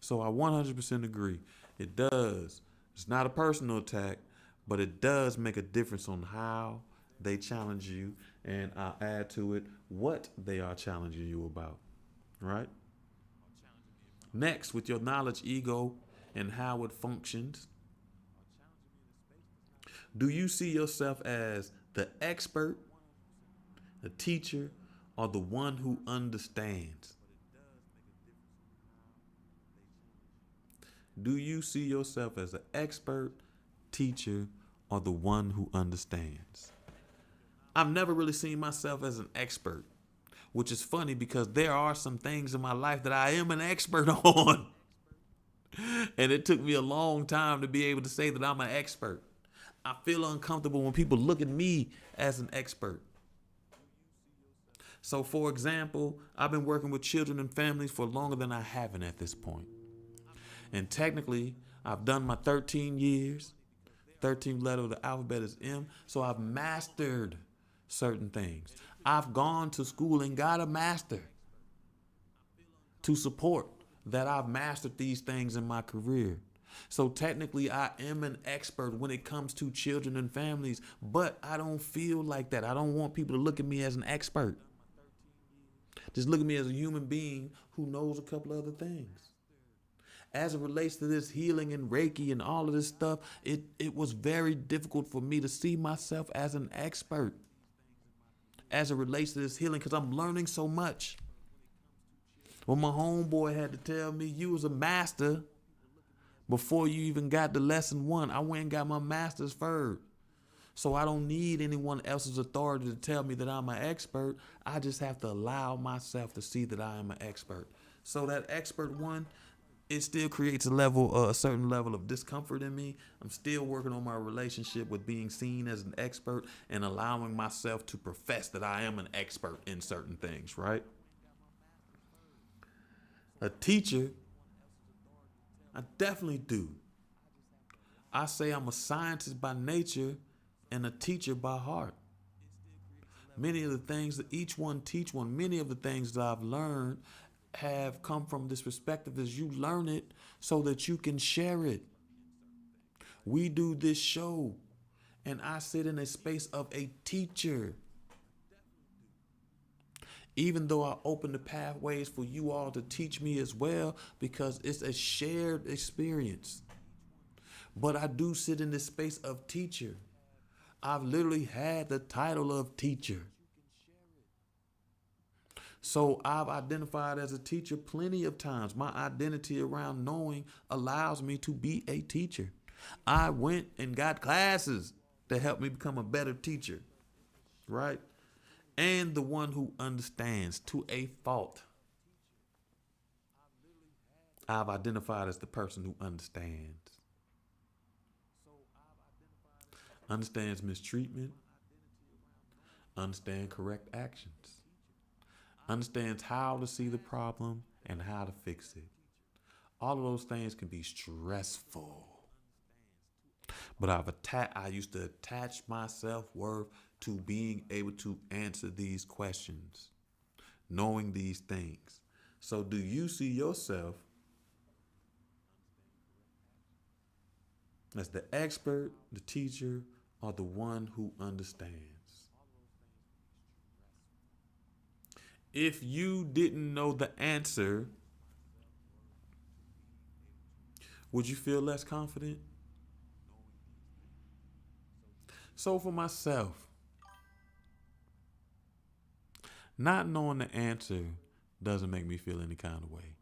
So I 100% agree. It does. It's not a personal attack, but it does make a difference on how they challenge you, and I'll add to it what they are challenging you about, right? Next, with your knowledge ego and how it functions, do you see yourself as the expert, the teacher, or the one who understands? Do you see yourself as an expert, teacher, or the one who understands? I've never really seen myself as an expert, which is funny because there are some things in my life that I am an expert on. And it took me a long time to be able to say that I'm an expert. I feel uncomfortable when people look at me as an expert. So, for example, I've been working with children and families for longer than I haven't at this point. And technically, I've done my 13 years. 13th letter of the alphabet is M. So I've mastered certain things. I've gone to school and got a master to support that I've mastered these things in my career. So technically, I am an expert when it comes to children and families, but I don't feel like that. I don't want people to look at me as an expert. Just look at me as a human being who knows a couple other things. As it relates to this healing and Reiki and all of this stuff, it was very difficult for me to see myself as an expert as it relates to this healing because I'm learning so much. When my homeboy had to tell me you was a master before you even got to lesson one, I went and got my master's first. So I don't need anyone else's authority to tell me that I'm an expert. I just have to allow myself to see that I am an expert. So that expert one, it still creates a certain level of discomfort in me. I'm still working on my relationship with being seen as an expert and allowing myself to profess that I am an expert in certain things, right? A teacher, I definitely do. I say I'm a scientist by nature and a teacher by heart. Many of the things that each one teach one, many of the things that I've learned have come from this perspective as you learn it so that you can share it. We do this show and I sit in a space of a teacher. Even though I open the pathways for you all to teach me as well because it's a shared experience. But I do sit in this space of teacher. I've literally had the title of teacher. So I've identified as a teacher plenty of times. My identity around knowing allows me to be a teacher. I went and got classes to help me become a better teacher, right? And the one who understands to a fault. I've identified as the person who understands. Understands mistreatment. Understands correct actions. Understands how to see the problem and how to fix it. All of those things can be stressful. But I used to attach my self-worth to being able to answer these questions, knowing these things. So do you see yourself as the expert, the teacher, or the one who understands? If you didn't know the answer, would you feel less confident? So for myself, not knowing the answer doesn't make me feel any kind of way.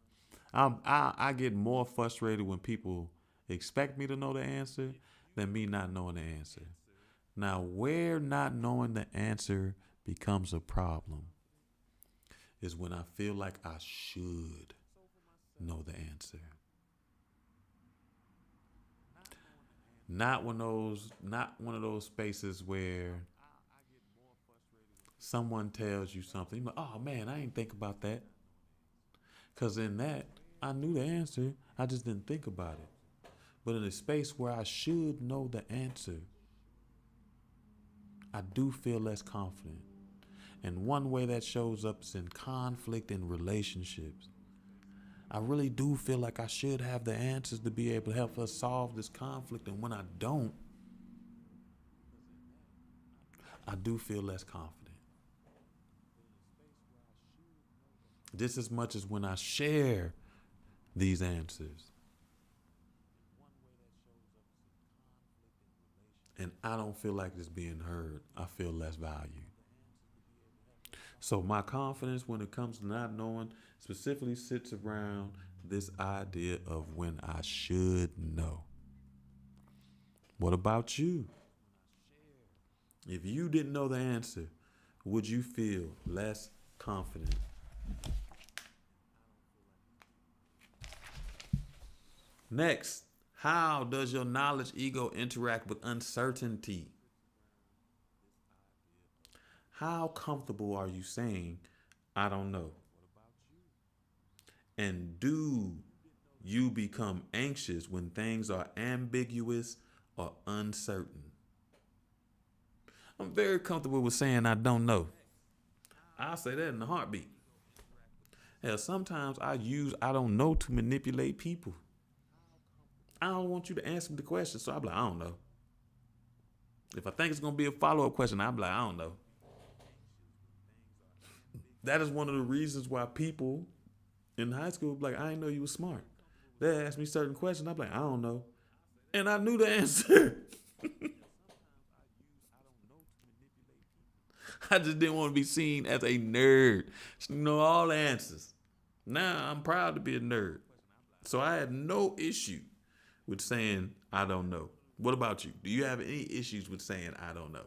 I get more frustrated when people expect me to know the answer than me not knowing the answer. Now, where not knowing the answer becomes a problem is when I feel like I should know the answer. Not one of those spaces where someone tells you something, you're like, oh man, I ain't think about that. Cause in that, I knew the answer, I just didn't think about it. But in a space where I should know the answer, I do feel less confident. And one way that shows up is in conflict in relationships. I really do feel like I should have the answers to be able to help us solve this conflict. And when I don't, I do feel less confident. Just as much as when I share these answers. And I don't feel like it's being heard. I feel less valued. So my confidence when it comes to not knowing specifically sits around this idea of when I should know. What about you? If you didn't know the answer, would you feel less confident? Next, how does your knowledge ego interact with uncertainty? How comfortable are you saying, I don't know? And do you become anxious when things are ambiguous or uncertain? I'm very comfortable with saying I don't know. I'll say that in a heartbeat. Hell, sometimes I use I don't know to manipulate people. I don't want you to answer me the question, so I'll be like, I don't know. If I think it's going to be a follow-up question, I'll be like, I don't know. That is one of the reasons why people in high school be like, I didn't know you were smart. They ask me certain questions, I'm like, I don't know. And I knew the answer. I just didn't want to be seen as a nerd. You know all the answers. Now I'm proud to be a nerd. So I had no issue with saying I don't know. What about you? Do you have any issues with saying I don't know?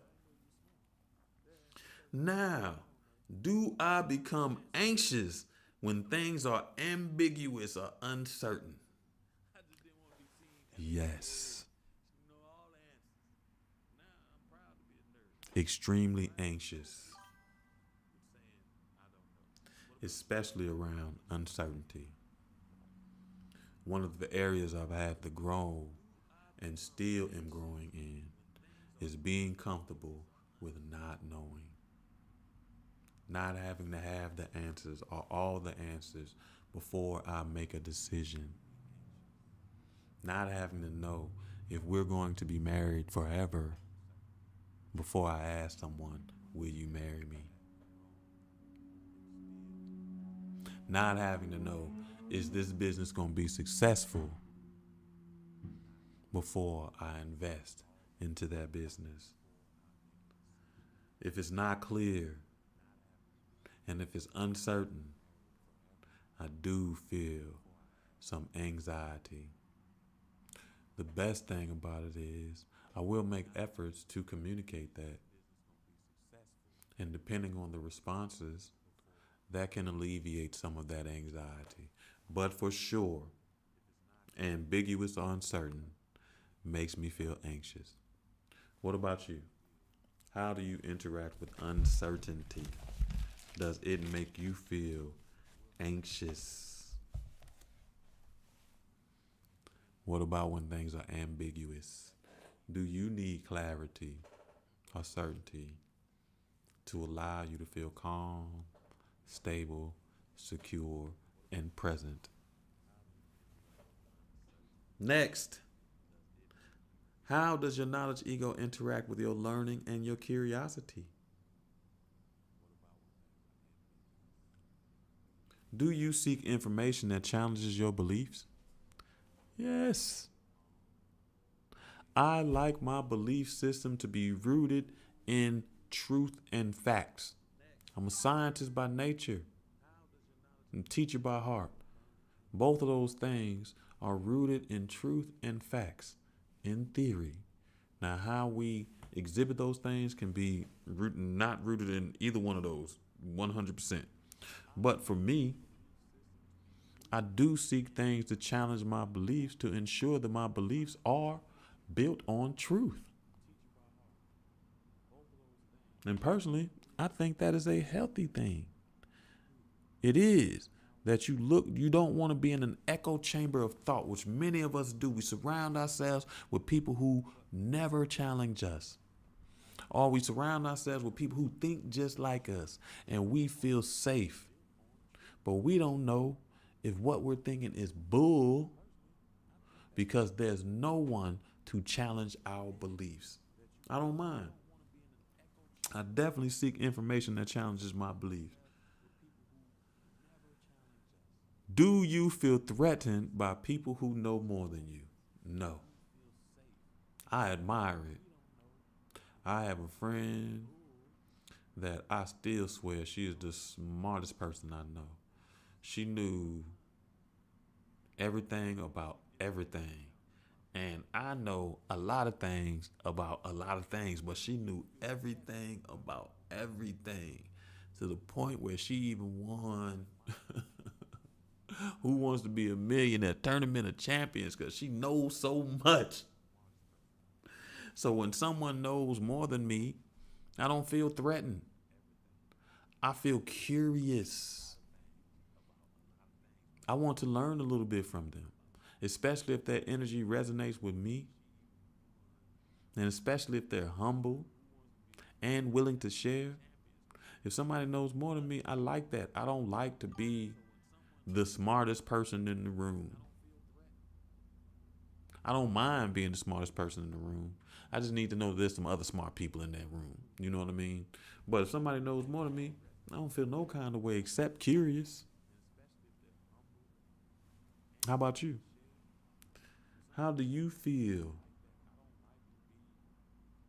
Now, do I become anxious when things are ambiguous or uncertain? Yes. Extremely anxious, especially around uncertainty. One of the areas I've had to grow and still am growing in is being comfortable with not knowing, not having to have the answers or all the answers before I make a decision, not having to know if we're going to be married forever before I ask someone, will you marry me? Not having to know, is this business going to be successful before I invest into that business? If it's not clear and if it's uncertain, I do feel some anxiety. The best thing about it is I will make efforts to communicate that. And depending on the responses, that can alleviate some of that anxiety. But for sure, ambiguous or uncertain makes me feel anxious. What about you? How do you interact with uncertainty? Does it make you feel anxious? What about when things are ambiguous? Do you need clarity or certainty to allow you to feel calm, stable, secure, and present? Next, how does your knowledge ego interact with your learning and your curiosity? Do you seek information that challenges your beliefs? Yes. I like my belief system to be rooted in truth and facts. I'm a scientist by nature, and a teacher by heart. Both of those things are rooted in truth and facts, in theory. Now, how we exhibit those things can be not rooted in either one of those 100%. But for me, I do seek things to challenge my beliefs to ensure that my beliefs are built on truth. And personally, I think that is a healthy thing. It is that you don't want to be in an echo chamber of thought, which many of us do. We surround ourselves with people who never challenge us. Or we surround ourselves with people who think just like us and we feel safe. But we don't know if what we're thinking is bull because there's no one to challenge our beliefs. I don't mind. I definitely seek information that challenges my beliefs. Do you feel threatened by people who know more than you? No. I admire it. I have a friend that I still swear she is the smartest person I know. She knew everything about everything. And I know a lot of things about a lot of things, but she knew everything about everything to the point where she even won Who Wants to Be a Millionaire Tournament of Champions because she knows so much. So when someone knows more than me, I don't feel threatened. I feel curious. I want to learn a little bit from them, especially if their energy resonates with me, and especially if they're humble and willing to share. If somebody knows more than me, I like that. I don't like to be the smartest person in the room. I don't mind being the smartest person in the room. I just need to know there's some other smart people in that room. You know what I mean? But if somebody knows more than me, I don't feel no kind of way except curious. How about you? How do you feel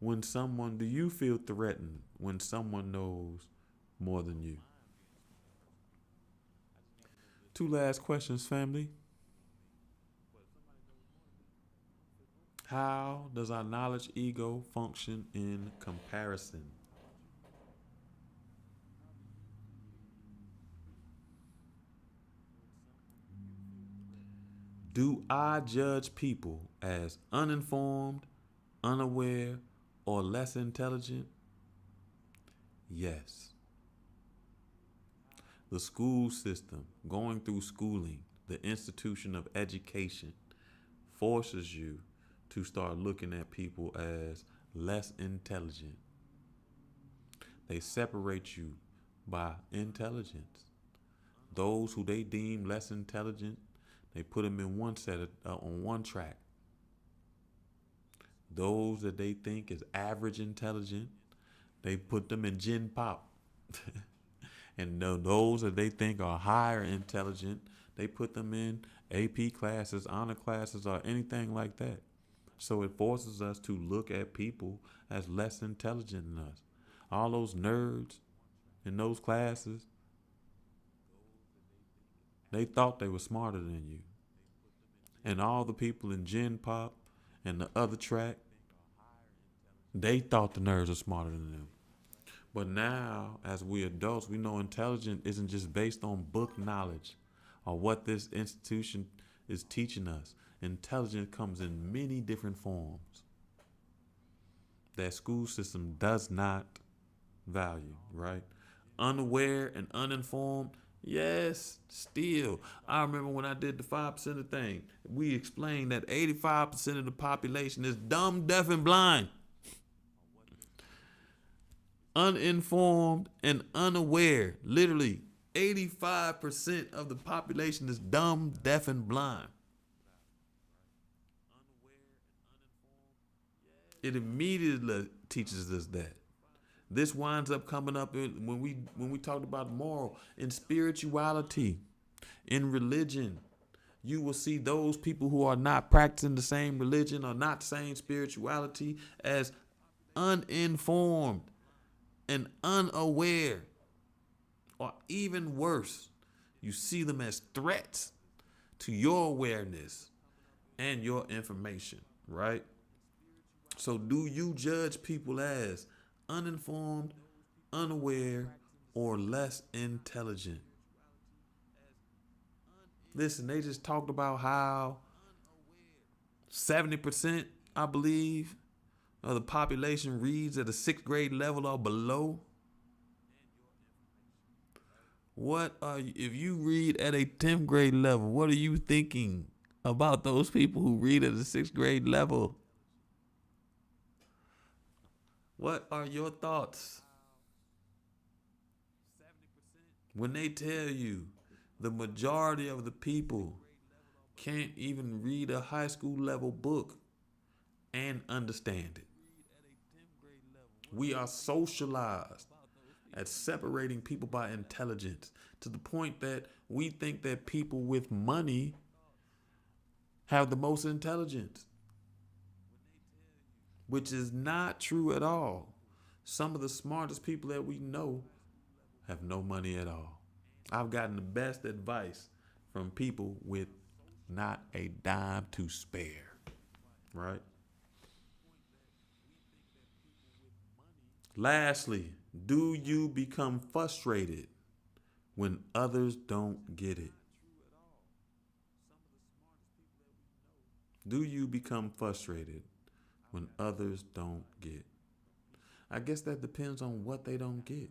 do you feel threatened when someone knows more than you? Two last questions, family. How does our knowledge ego function in comparison? Do I judge people as uninformed, unaware, or less intelligent? Yes. The school system, going through schooling, the institution of education, forces you to start looking at people as less intelligent. They separate you by intelligence. Those who they deem less intelligent, they put them in one set on one track. Those that they think is average intelligent, they put them in Gen Pop. And those that they think are higher intelligent, they put them in AP classes, honor classes, or anything like that. So it forces us to look at people as less intelligent than us. All those nerds in those classes, they thought they were smarter than you. And all the people in Gen Pop and the other track, they thought the nerds were smarter than them. But now, as we adults, we know intelligence isn't just based on book knowledge or what this institution is teaching us. Intelligence comes in many different forms that school system does not value, right? Unaware and uninformed, yes, still. I remember when I did the 5% thing, we explained that 85% of the population is dumb, deaf, and blind. Uninformed and unaware. Literally, 85% of the population is dumb, deaf, and blind. It immediately teaches us that. This winds up coming up when we talked about moral and spirituality. In religion, you will see those people who are not practicing the same religion or not same spirituality as uninformed and unaware, or even worse, you see them as threats to your awareness and your information, right? So, do you judge people as uninformed, unaware, or less intelligent? Listen, they just talked about how 70%, I believe, of the population reads at a sixth grade level or below. What are you, if you read at a 10th grade level, what are you thinking about those people who read at a sixth grade level? What are your thoughts when they tell you the majority of the people can't even read a high school level book and understand it? We are socialized at separating people by intelligence to the point that we think that people with money have the most intelligence, which is not true at all. Some of the smartest people that we know have no money at all. I've gotten the best advice from people with not a dime to spare, right? Lastly, do you become frustrated when others don't get it? Do you become frustrated when others don't get? I guess that depends on what they don't get.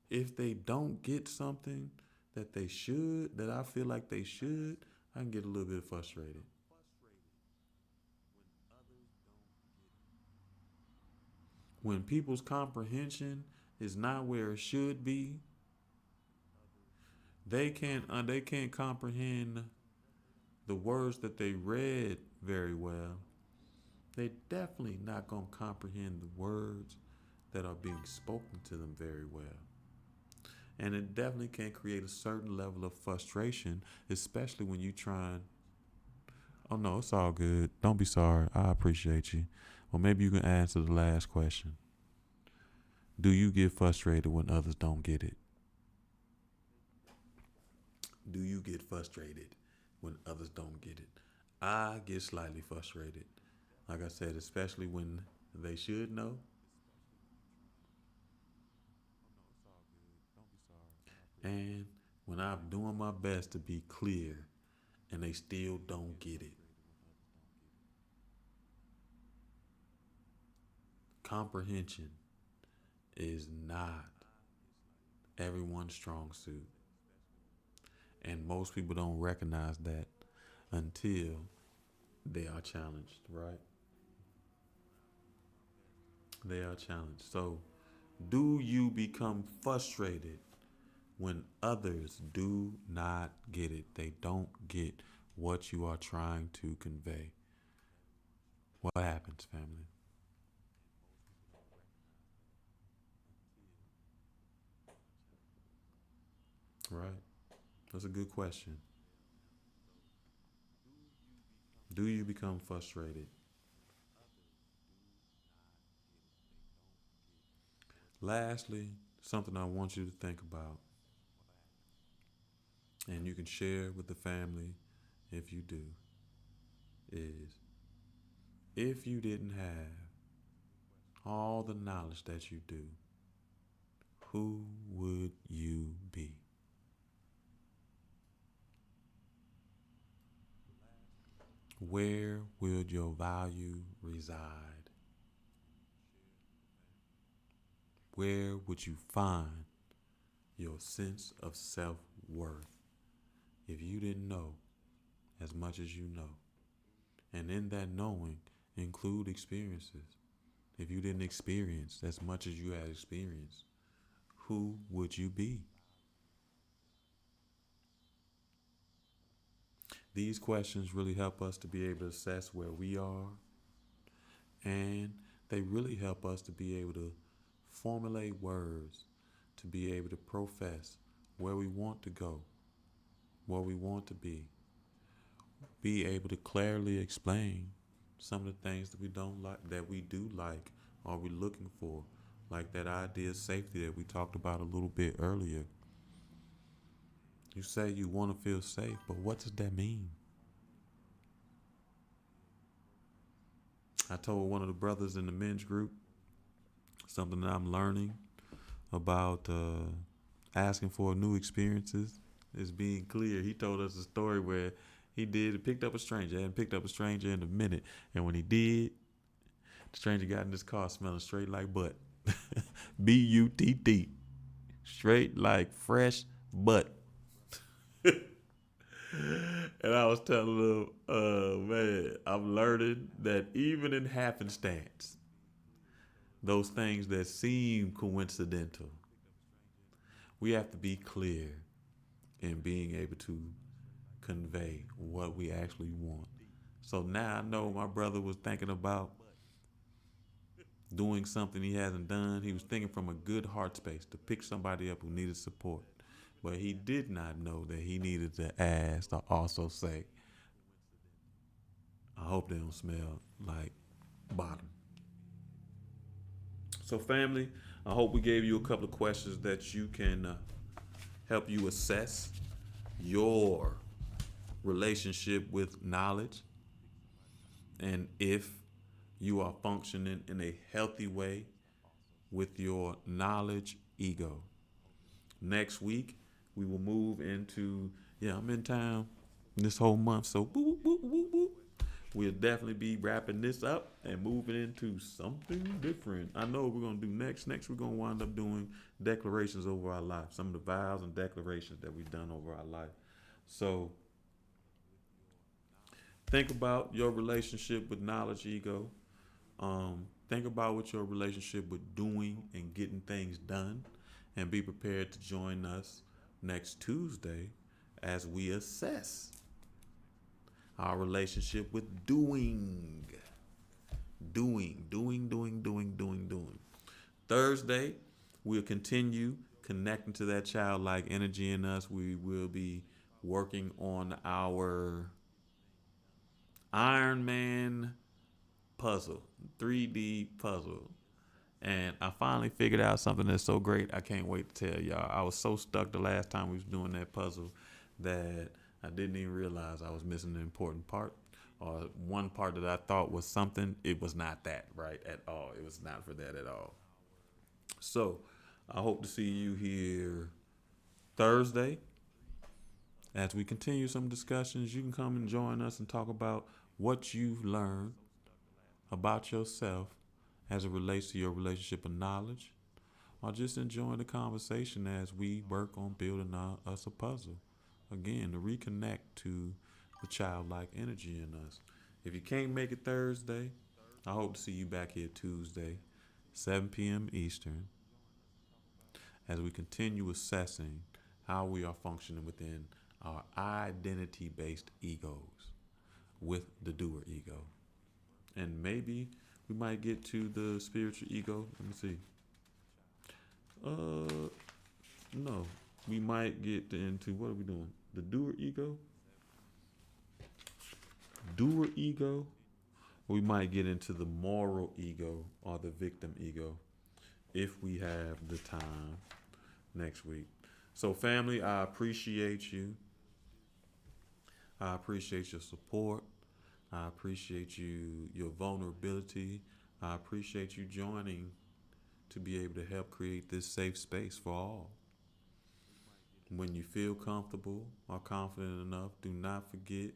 If they don't get something that they should, that I feel like they should, I can get a little bit frustrated. When people's comprehension is not where it should be, they can't comprehend the words that they read very well. They definitely not gonna comprehend the words that are being spoken to them very well. And it definitely can create a certain level of frustration, especially when you try and, oh no, it's all good. Don't be sorry. I appreciate you. Well, maybe you can answer the last question. Do you get frustrated when others don't get it? Do you get frustrated when others don't get it? I get slightly frustrated. Like I said, especially when they should know. And when I'm doing my best to be clear and they still don't get it. Comprehension is not everyone's strong suit. And most people don't recognize that until they are challenged, right? They are challenged. So, do you become frustrated when others do not get it? They don't get what you are trying to convey. What happens, family? Right? That's a good question. Do you become frustrated? Lastly, something I want you to think about, and you can share with the family if you do, is if you didn't have all the knowledge that you do, who would you be? Where would your value reside? Where would you find your sense of self worth if you didn't know as much as you know? And in that knowing, include experiences. If you didn't experience as much as you had experienced, who would you be? These questions really help us to be able to assess where we are, and they really help us to be able to formulate words to be able to profess where we want to go what we want to be able to clearly explain some of the things that we don't like, that we do like, or we're looking for, like that idea of safety that we talked about a little bit earlier. You say you want to feel safe, but what does that mean? I told one of the brothers in the men's group something that I'm learning about asking for new experiences is being clear. He told us a story where he picked up a stranger, hadn't picked up a stranger in a minute, and when he did, the stranger got in his car smelling straight like butt. butt, straight like fresh butt. And I was telling him, man, I'm learning that even in happenstance, those things that seem coincidental, we have to be clear in being able to convey what we actually want. So now I know my brother was thinking about doing something he hasn't done. He was thinking from a good heart space to pick somebody up who needed support. But he did not know that he needed to ask to also say, I hope they don't smell like bottom. So, family, I hope we gave you a couple of questions that you can help you assess your relationship with knowledge and if you are functioning in a healthy way with your knowledge ego. Next week, we will move into, I'm in town this whole month, so woo, woo, woo, woo. We'll definitely be wrapping this up and moving into something different. I know what we're going to do next. Next, we're going to wind up doing declarations over our life, some of the vows and declarations that we've done over our life. So think about your relationship with knowledge ego. Think about what your relationship with doing and getting things done, and be prepared to join us next Tuesday as we assess our relationship with doing. Thursday, we'll continue connecting to that childlike energy in us. We will be working on our Iron Man puzzle, 3D puzzle. And I finally figured out something that's so great, I can't wait to tell y'all. I was so stuck the last time we was doing that puzzle that I didn't even realize I was missing an important part. Or one part that I thought was something, it was not that, right, at all. It was not for that at all. So I hope to see you here Thursday as we continue some discussions. You can come and join us and talk about what you've learned about yourself as it relates to your relationship of knowledge, or just enjoying the conversation as we work on building us a puzzle. Again, to reconnect to the childlike energy in us. If you can't make it Thursday, I hope to see you back here Tuesday, 7 p.m. Eastern, as we continue assessing how we are functioning within our identity-based egos with the doer ego. And maybe we might get to the spiritual ego. Let me see. No. We might get into, what are we doing? The doer ego? Doer ego? We might get into the moral ego or the victim ego if we have the time next week. So, family, I appreciate you. I appreciate your support. I appreciate your vulnerability. I appreciate you joining to be able to help create this safe space for all. When you feel comfortable or confident enough, do not forget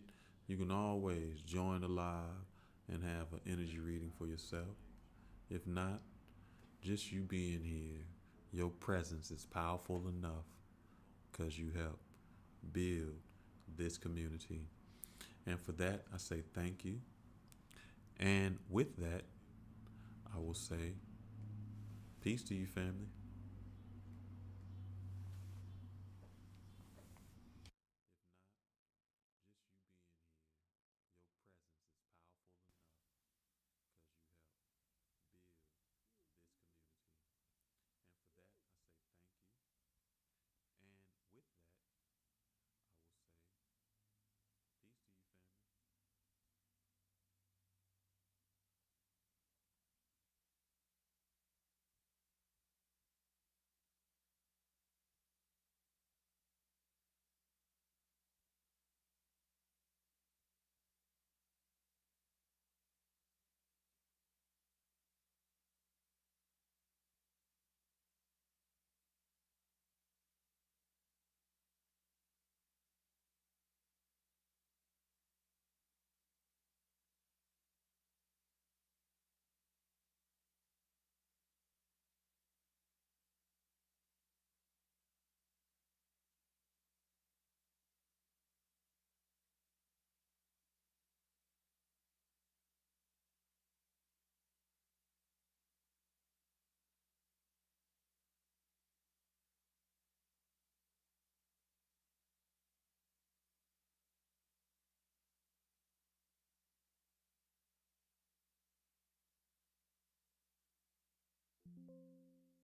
you can always join the live and have an energy reading for yourself. If not, just you being here, your presence is powerful enough because you help build this community. And for that, I say thank you. And with that, I will say peace to you, family.